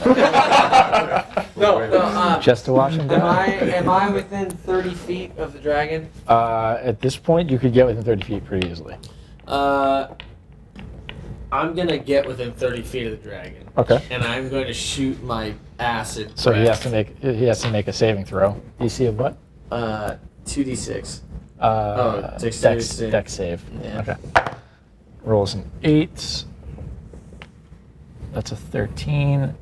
No. Just to watch him down. Am I within 30 feet of the dragon? At this point, you could get within 30 feet pretty easily. I'm gonna get within 30 feet of the dragon. Okay. And I'm going to shoot my acid. So he breath. has to make a saving throw. DC of what? 2d6. Dex dexterity. Dex save. Yeah. Okay. Rolls an 8. That's a 13.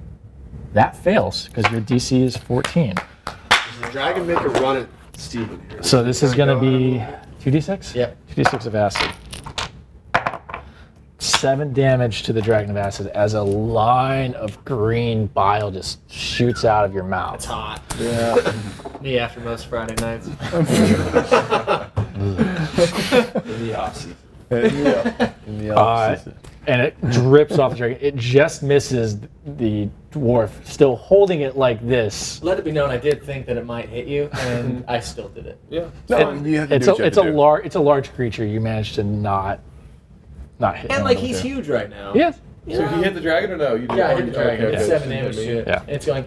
That fails because your DC is 14. Does the dragon make a run at Steven here? So this is going to be 2d6? Yep. 2d6 of acid. 7 damage to the dragon of acid as a line of green bile just shoots out of your mouth. It's hot. Yeah. Me after most Friday nights. In the off-season. And it drips off the dragon. It just misses the dwarf, still holding it like this. Let it be known I did think that it might hit you, and I still did it. Yeah. You have to It's do what you have to do. it's a large creature. You managed to not hit him. And like with he's it. huge right now. Yes. So he hit the dragon or no? You did. Yeah, I hit the dragon. Okay, It's okay. 7 damage to it. Yeah. It's going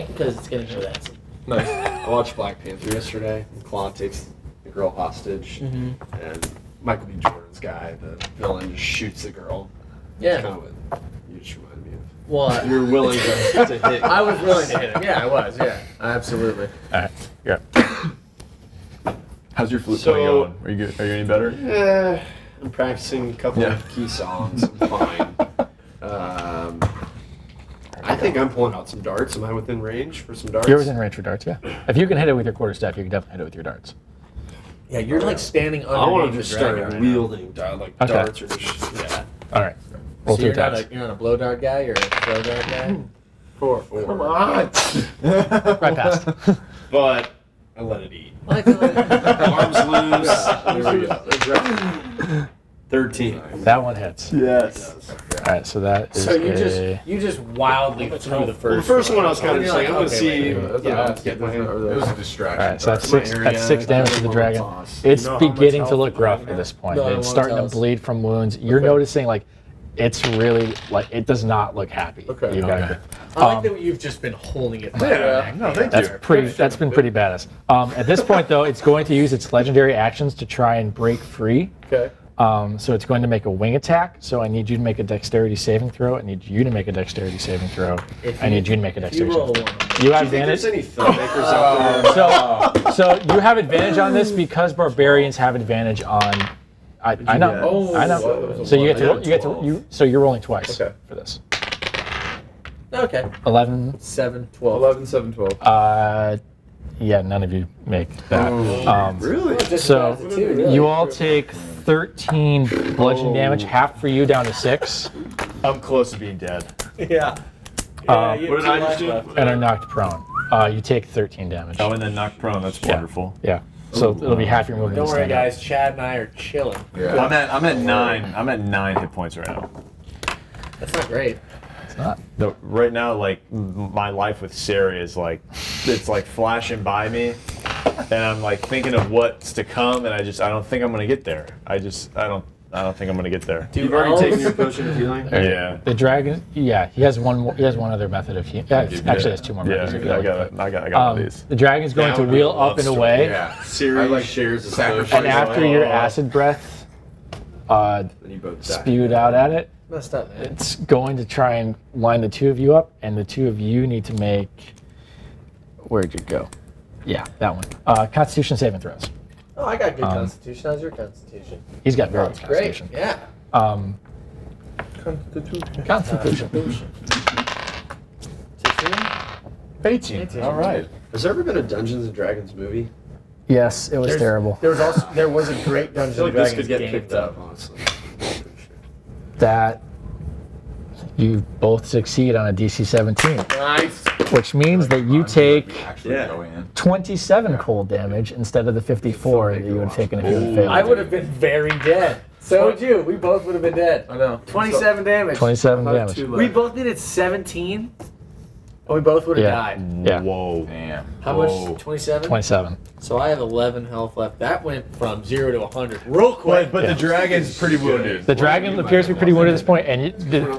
because it's getting rid of that. Nice. I watched Black Panther yesterday. And Claude takes the girl hostage, and Michael B. Jordan's guy, the villain, just shoots the girl. Yeah. It's kind of what you just reminded me of. What? You're willing to hit. I was willing to hit him. Yeah, I was. Yeah, absolutely. All right. Yeah. How's your flute So- playing going? Are you good? Are you any better? I'm practicing a couple Yeah. of key songs. I'm fine. I think I'm pulling out some darts. Am I within range for some darts? You're within range for darts, yeah. If you can hit it with your quarterstaff, you can definitely hit it with your darts. Yeah, you're like standing I want underneath to just the start dragon right now. wielding Okay. darts or just yeah. All right. Roll So two you're not, attacks. you're not a blow dart guy, you're a throw dart guy? Four. Come on. Right past. But I let it eat. I feel like Arms loose. There we go. 13. That one hits. Yes. All right, so that is So you just wildly threw the first. Well, the first one I was kind of You're just like, I'm gonna okay, see. wait. Get my hand. It was a distraction. All right, so that's 6 damage to the dragon. It's beginning to look rough at this point. No, it It's won't starting tell to us. bleed from wounds. You're noticing like it's really like it does not look happy. Okay. You guys. I like that you've just been holding it. Yeah. No, thank That's you. pretty. That's been pretty badass. At this point, though, it's going to use its legendary actions to try and break free. Okay. So it's going to make a wing attack. So I need you to make a dexterity saving throw. I need you to make a dexterity saving throw. I need you to make a You dexterity roll saving one. throw. You have Do you think advantage. there's any filmmakers out there? So you have advantage on this because barbarians have advantage on. I know. Oh, I know. so So you I get to. So you're rolling twice Okay. for this. Okay. 11. 7, 12. 11, 7, 12. Yeah, none of you make that. Really? So you all take 13 bludgeoning damage, half for you down to 6, I'm close to being dead. Yeah. Um, you What did have I two just do? lives left. and are knocked prone. You take 13 damage. Oh, and then knocked prone. That's wonderful. Yeah. So it'll be half your movement. Don't to worry, stand up. guys. Chad and I are chilling. Well, I'm at 9. I'm at 9 hit points right now. That's not great. It's not. No, right now, like my life with Sarah is like, it's like flashing by me, and I'm like thinking of what's to come, and I don't think I'm gonna get there. I don't think I'm gonna get there. You've already taken your potion of healing? Yeah. The dragon. Yeah, he has one more. He has one other method of healing. Actually, has 2 more methods. of Yeah, healing. I got all these. The dragon's going to wheel up and away, Yeah. Siri I like shares a sacrifice. and after your acid breath Then you both die. spewed out at it, Messed up, man. it's going to try and line the 2 of you up, and the 2 of you need to make. Where'd you go? Yeah, that one. Constitution saving throws. Oh, I got good constitution. How's your constitution? He's got very good Great. constitution. Yeah. Constitution. 18. All right. Has there ever been a Dungeons and Dragons movie? Yes, it was terrible. There was a great I Dungeons feel and like this Dragons could get game, picked though. up, honestly. That you both succeed on a DC 17, Nice. which means that you take Actually go in. 27 cold damage instead of the 54 that you would have taken if you had failed. I would have been very dead. So would you. We both would have been dead. I know. 27 damage. 27 damage. We both needed 17. And we both would have Yeah. died. Yeah, Whoa. Damn. How much? 27? 27. So I have 11 health left. That went from 0 to 100 real quick. But the dragon's pretty wounded. The dragon appears to be pretty wounded at this point, and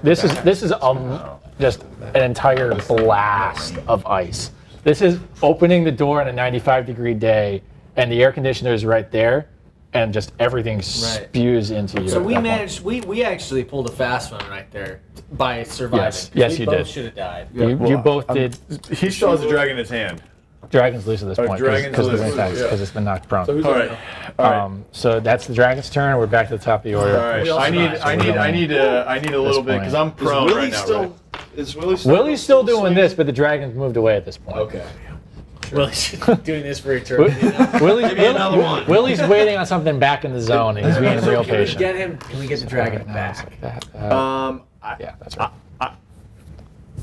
this is just an entire blast of ice. This is opening the door on a 95-degree day, and the air conditioner is right there, and just everything spews into you. So at we that point. managed. We actually pulled a fast one right there by surviving. Yes. Yes, we you both did. should have died. You both did. He still has a dragon in his hand. Dragon's loose at this point dragon's loose, because it's been knocked prone. So who's All right. All right. So that's the dragon's turn. We're back to the top of the order. All right. We also I need a little bit because I'm Is prone Willie right now. still? Right? Is Willie still? Willie's still doing this, but the dragon's moved away at this point. Okay. Willie's doing this for eternity. now. Another one. Willie's waiting on something back in the zone, and he's being real Can we patient. get him? Can we get the dragon back? Yeah, that's right.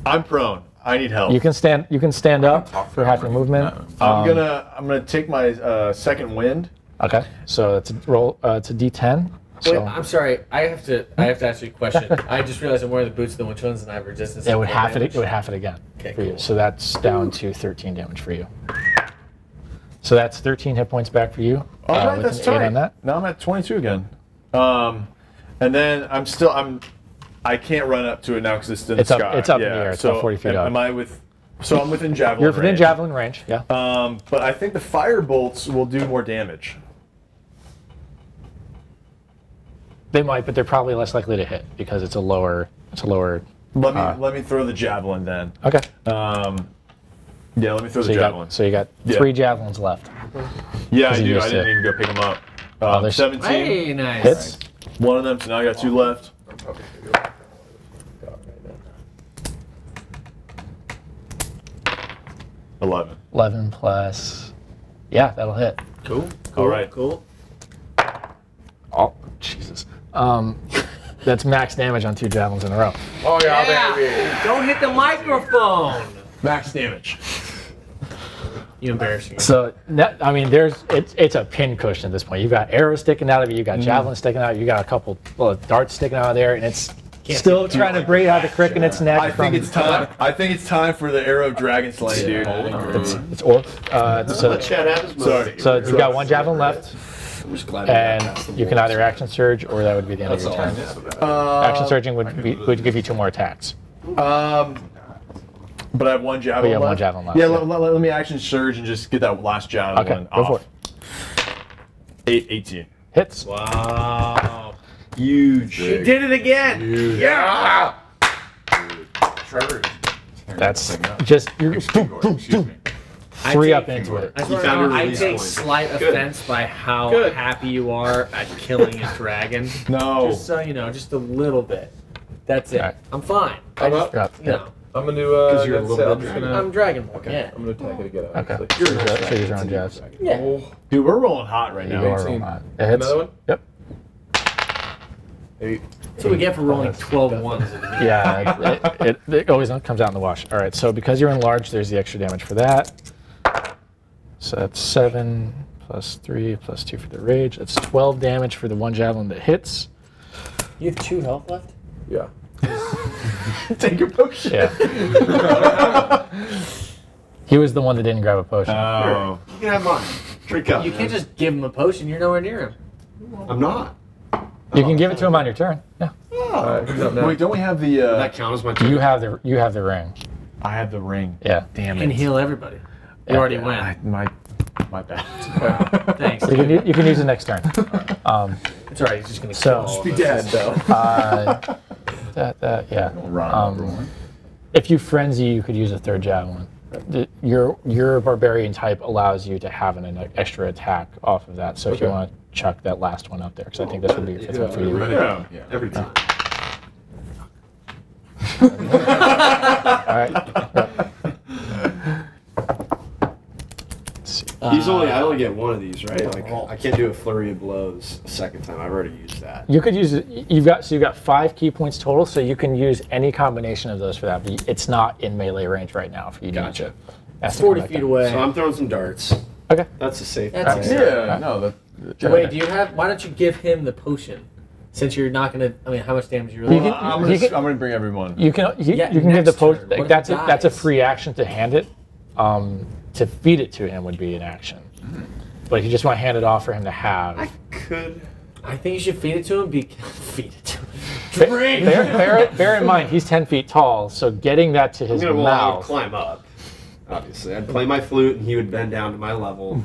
I'm prone. I need help. You can stand up for half your movement. I'm gonna take my second wind. Okay, so it's a roll. It's a D10. Wait, So I'm sorry. I have to ask you a question. I just realized I'm wearing the boots of the winch ones, and I have resistance. it to would cold half it. damage. It would half it again Okay, for you. cool. So that's down to 13 damage for you. So that's 13 hit points back for you. All right, with that's an 8 tight. on that. Now I'm at 22 again. And then I can't run up to it now because it's in the It's up- sky. it's up in the air. It's about 40 feet up. Am I with? So I'm within javelin. You're within range. javelin range. Yeah. But I think the fire bolts will do more damage. They might, but they're probably less likely to hit because it's a lower. Let me throw the javelin then. Okay. Yeah, let me throw So the you javelin. got 3 javelins left. Yeah, I you do. used I didn't to- even go pick them up. there's- 17 Hey, nice. Hits. one of them, so now I got 2 left. Right 11 plus. Yeah, that'll hit. Cool. All right. Cool. Oh, Jesus. That's max damage on 2 javelins in a row. Oh yeah, Yeah. baby. Don't hit the microphone. Max damage. You embarrassing. So I mean, it's a pin cushion at this point. You've got arrows sticking out of it. You got javelins sticking out. You got a couple darts sticking out of there, and it's still trying to break out the crick in its neck. I think it's time. I think it's time for the arrow of dragon slaying, dude. It's orc. So you've got one javelin left, and you can either action surge or that would be the end of your turn. Action surging would give you 2 more attacks. But I have one javelin But you have left. one javelin left. Yeah, let me action surge and just get that last javelin Okay, go off. for it. 18. Hits. Wow. Huge. He did it again. Huge. Yeah. Trevor. That's just you're Excuse me. 3 up into it. I You found a I release take point. slight offense by how happy you are at killing a dragon. No. Just so you know, just a little bit. That's it. Alright. I'm fine. I'm up. You're up. You know, I'm gonna do. Because you're a that's little it. I'm bit just gonna. I'm Dragonborn. Okay. Yeah. I'm gonna attack it again. Okay. Obviously. So use your own jabs. Yeah. Dude, we're rolling hot right You now. are 18. rolling hot. It hits. Another one? Yep. 8. That's what we get for rolling 12 ones. Yeah, it always comes out in the wash. All right, so because you're enlarged, there's the extra damage for that. So that's 7 plus 3 plus 2 for the rage. That's 12 damage for the one javelin that hits. You have 2 health left? Yeah. Take your potion. Yeah. He was the one that didn't grab a potion. Oh. You can have mine. Drink up. You can't just give him a potion. You're nowhere near him. I'm not. You can give it to him on your turn. Yeah. Alright, who's up now? Wait, don't we have the? That count as my turn. You have the ring. I have the ring. Yeah. Damn And it. heal everybody. You already went. My bad. Thanks. You can use it next turn. It's alright. He's just gonna So- kill all Be of us. dead though. Yeah. Run. If you frenzy, you could use a 3rd javelin. Your barbarian type allows you to have an extra attack off of that. So if you want to chuck that last one up there, because I think this would be your 5th one for you. Yeah. Every time. All right. I only get one of these, right? Like I can't do a flurry of blows a second time. I've already used that. You could use it. You've got 5 key points total, so you can use any combination of those for that. But it's not in melee range right now for you. Gotcha. It's 40 feet away. So I'm throwing some darts. Okay. That's a safe. That's bet. Yeah. No. Wait, do you have? Why don't you give him the potion? Since you're not gonna. I mean, how much damage are you really? I'm gonna bring everyone. You can give the next potion. turn. What if That's he that's a dies? free action to hand it. To feed it to him would be an action. But if you just want to hand it off for him to have. I could. I think you should feed it to him. Feed it to him. Bear in mind, he's 10 feet tall, so getting that to his I would mouth. climb up. Obviously, I'd play my flute, and he would bend down to my level.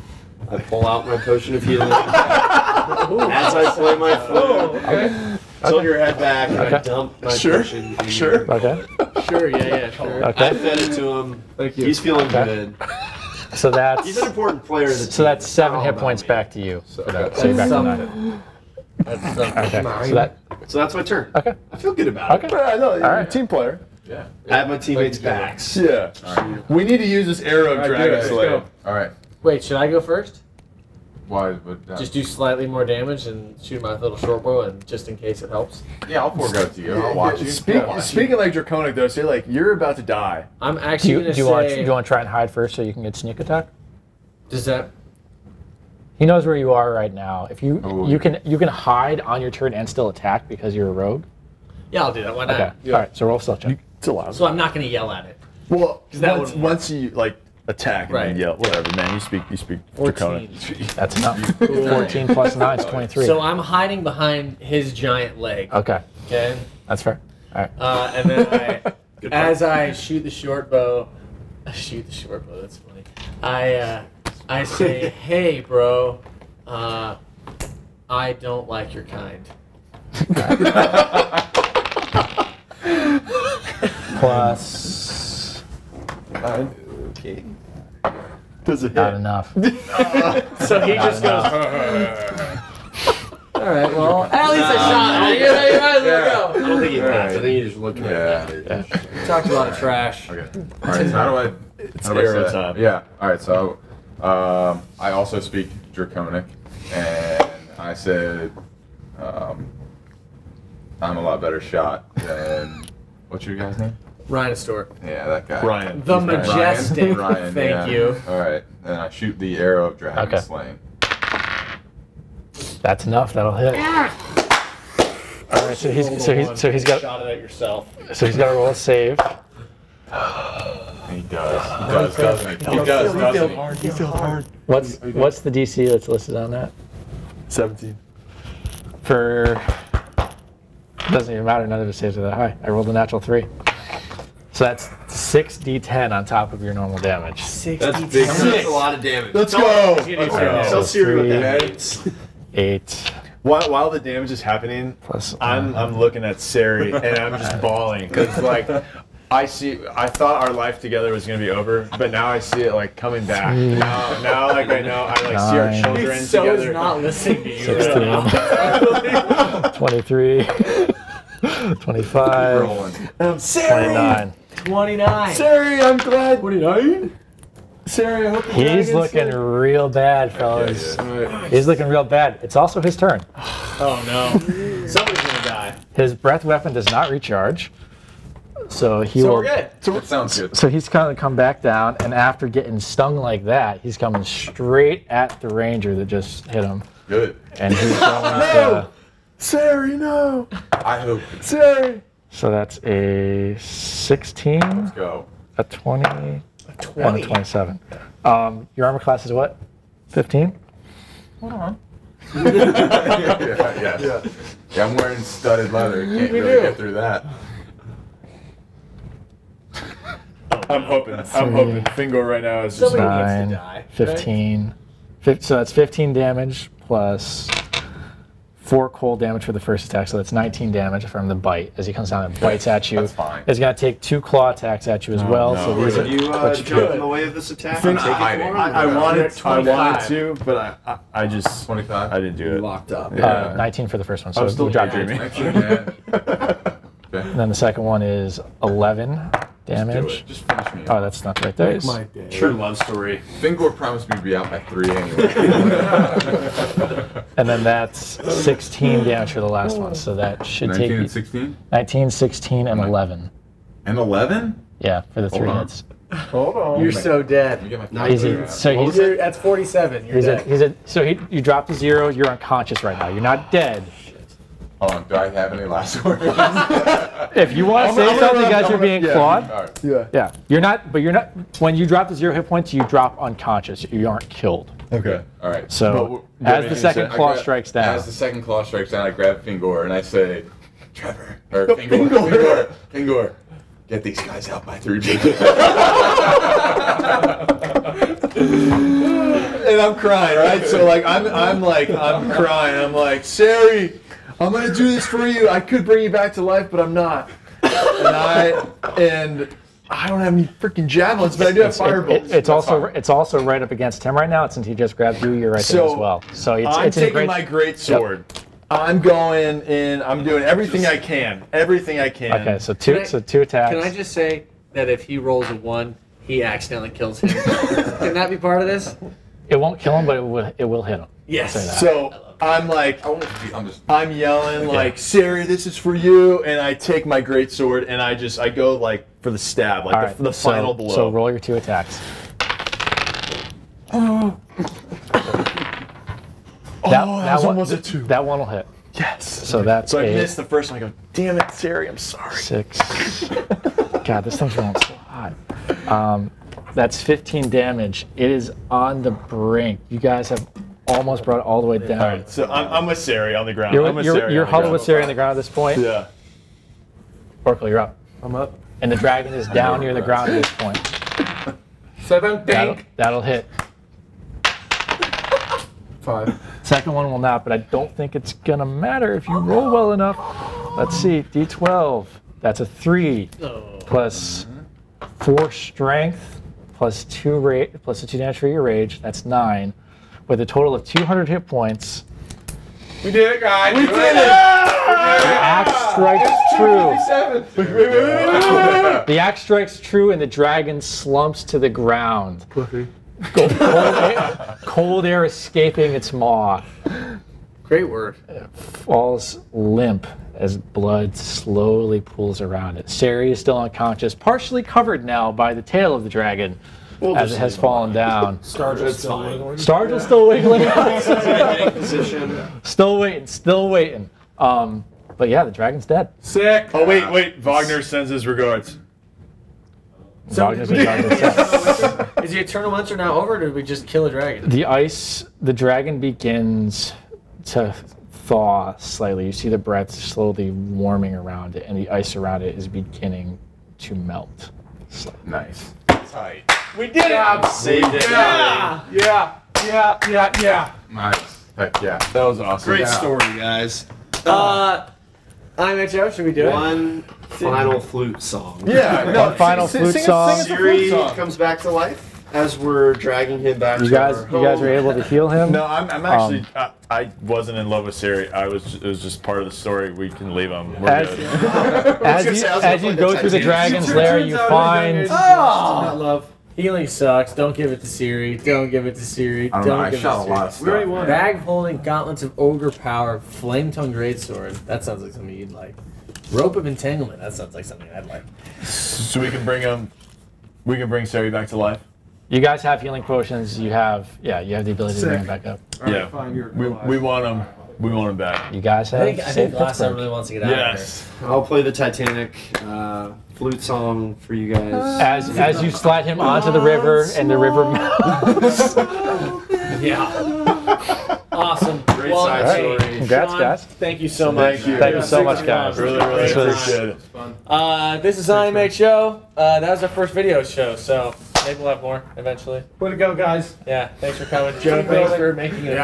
I'd pull out my potion of healing as I play my flute. Tilt your head back, and I dump my potion. Sure. Okay. Sure. Yeah. Sure. Okay. I fed it to him. Thank you. He's feeling Okay. good. So that's He's an important player. Of the so team. that's It's 7 all hit about points me. back to you. So you're back to 9. That's Okay. So that. So that's my turn. Okay. I feel good about Okay. I know. You're right. a team player. Yeah. it. I have my teammates' backs. Yeah. We need to use this arrow of Alright, dragon let's slayer. go. All right. Wait, should I go first? Why would that? Just do slightly more damage and shoot my little short bow, and just in case it helps. Yeah, I'll forego it to you. I'll watch you. Speaking like draconic though, say like you're about to die. I'm Do actually you, gonna do you want say. do you want to try and hide first so you can get sneak attack? Does that? He knows where you are right now. If you Oh. you can hide on your turn and still attack because you're a rogue. Yeah, I'll do that. Why not? Okay. All right. So roll stealth check. It's allowed. So I'm not gonna yell at it. Well, that once, wouldn't work. once you like attack and Right. then yell, whatever, man. You speak 14. draconic. That's enough. 14 plus 9 is 23. So I'm hiding behind his giant leg. Okay. Okay. That's fair. All right. And then as I shoot the short bow, That's funny. I say, hey, bro, I don't like your kind. Plus. Okay. Does it Not hit? enough. So he just goes. All right. Well, at least I shot. You might as well I don't think you passed. I think you just looked right Yeah. at it. go. Talked a lot of trash. Okay. All right. So how do I? How do I arrow say that? time. Yeah. All right. So I also speak draconic, and I said I'm a lot better shot than what's your guy's name? Rhinosaur. Yeah, that guy. Ryan. The He's Ryan. Majestic. Ryan, Thank yeah. you. All right, and I shoot the arrow of dragon Okay. slaying. That's enough. That'll hit. All right, so he's got shot it at yourself. to roll a save. He does, doesn't he? He does, doesn't he? You feel hard. What's the DC that's listed on that? 17. For doesn't even matter. None of the saves are that high. I rolled a natural 3. So that's 6d10 on top of your normal damage. That's big. That's a lot of damage. Let's go. Tell Siri what that means. 8 While the damage is happening, plus. I'm looking at Sari and I'm just bawling because like I thought our life together was gonna be over, but now I see it like coming back. Now like I know I like see our 9. children So together. is not listening to you. 16, 23, 25, Rolling. 29. 29. Sari, I'm glad. 29. Sari, I hope the He's dragons looking say- real bad, fellas. Yeah. He's looking real bad. It's also his turn. Oh no. Somebody's gonna die. His breath weapon does not recharge, so he So will. we're good. That sounds good. So he's kind of come back down, and after getting stung like that, he's coming straight at the ranger that just hit him, Good. and he's going to. Sari, no. I hope. Sari. So that's a 16, Let's go. a 20, and a 27. Your armor class is what? 15? Yeah, I'm wearing studded leather. Can't really get through that. I'm hoping Fingal right now is just Somebody needs to 9, die. 15. So that's 15 damage plus 4 cold damage for the first attack. So that's 19 damage from the bite as he comes down and bites at you. That's fine. He's going to take 2 claw attacks at you as well. no. So these Can are, you jump in the way of this attack and take it hiding. for him? I wanted 25. to, but I just 25. I didn't do it. Locked up. Yeah. 19 for the first one. So I was still you dropped daydreaming. it. Okay. And then the second one is 11 Do damage. it. Just finish me. Oh, that's not the right dice. True love story. Fingor promised me to be out by 3 anyway. And then that's 16 damage for the last one. So that should 19 take and you 16? 19, 16, and 11. And 11? Yeah, for the 3 on. hits. Hold on. You're so Let me dead. get my Easy. calculator out. So he's That's 47. You're dead. you dropped to 0. You're unconscious right now. You're not dead. Hold on, do I have any last words? If you want to say something as you're being clawed, All right. yeah, you're not. But you're not. When you drop to 0 hit points, you drop unconscious. You aren't killed. Okay. All right. So But as the second I claw grab- strikes down, As the second claw strikes down, I grab Fingor and I say, Trevor, or Fingor, get these guys out by 3 people. And I'm crying, right? So like I'm crying. I'm like, Sari, I'm gonna do this for you. I could bring you back to life, but I'm not. And I don't have any freaking javelins, but I do have firebolts. it's also right up against him right now. Since he just grabbed you, you're right there as well. So I'm it's in taking great. my great sword. I'm going in. I'm doing everything I can. Everything I can. Okay, so Can I- two attacks. Can I just say that if he rolls a 1, he accidentally kills him? Can that be part of this? It won't kill him, but it will hit him. Yes. Say that. So I'm like, I won't be, I'm just. I'm yelling like, Sari, this is for you, and I take my great sword and I go like for the stab, like All right, the final blow. So roll your 2 attacks. That was one, almost a 2. That one will hit. Yes. So that's So I a missed the first one. I go, damn it, Sari, I'm sorry. 6. God, this thing's rolling so hot. That's 15 damage. It is on the brink. You guys have almost brought it all the way down. All right, so I'm with Sari on the ground. You're, I'm with you're, Sari you're on the huddled ground. with Sari on the ground at this point. Yeah. Oracle, you're up. I'm up. And the dragon is down near the ground at this point. 17. That'll hit. 5. Second one will not, but I don't think it's gonna matter if you roll well enough. Let's see, D12. That's a 3 plus 4 strength plus 2 plus a 2 damage for your rage. That's 9, with a total of 200 hit points. We did it, guys. We did it! The axe strikes true. The axe strikes true, and the dragon slumps to the ground. Cold air escaping its maw. Great word. falls limp as blood slowly pools around it. Sari is still unconscious, partially covered now by the tail of the dragon as it has fallen down. Stargill's still wiggling. Stargill's still wiggling. Position. Still waiting. But yeah, the dragon's dead. Sick. Oh wait. Wagner sends his regards. Wagner's in charge of the set. Is the eternal winter now over, or did we just kill a dragon? The dragon begins to thaw slightly. You see the breath slowly warming around it, and the ice around it is beginning to melt. Nice. Tight. We did it. Saved it. Yeah. Nice. Heck yeah. That was awesome. Great story, guys. IMHO, should we do it? One final flute song. Yeah. One final flute song. Siri comes back to life as we're dragging him back You to guys our home. were able to heal him. No, I'm actually. I wasn't in love with Siri. It was just part of the story. We can leave him. We're As, good. as you go through the dragon's lair, you find Not love. Healing sucks. Don't give it to Siri. Don't give it to Siri. I don't know. Don't I give shot it a to lot of Siri. stuff. Bag holding gauntlets of ogre power, flame tongue greatsword. That sounds like something you'd like. Rope of entanglement. That sounds like something I'd like. So we can bring him. We can bring Sari back to life. you guys have healing potions. You have the ability to bring him back up. Yeah. Fine, you're We want him. We want him back. You guys have. I think saved Glasnow Pittsburgh. really wants to get out Yes. I'll play the Titanic flute song for you guys. As you slide him onto the river and the river melts. of here. Yeah. Awesome. Great side hey, story. Congrats, Sean, guys. Thank you so much. Thank you so much, guys. Really This was- appreciate it. This is IMHO. That was our first video show, so maybe we'll have more eventually. Way to go, guys. Yeah, thanks for coming. Joe, thanks for making it.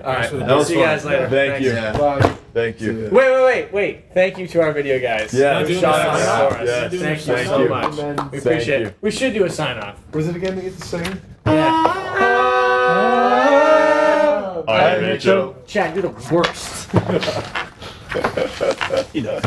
All right, That was see you fun. guys later. Thank Thanks. you. Yeah. Bye. Thank you. Wait. Thank you to our video guys. Yeah. Who Doing shot the us sign-off? for us. Yes. Thank you Thank so you. much. And then, We Thank appreciate you. it. We should do a sign off. was it again to get to sing? Yeah. All right, Rachel. Chad, you're the worst. He does.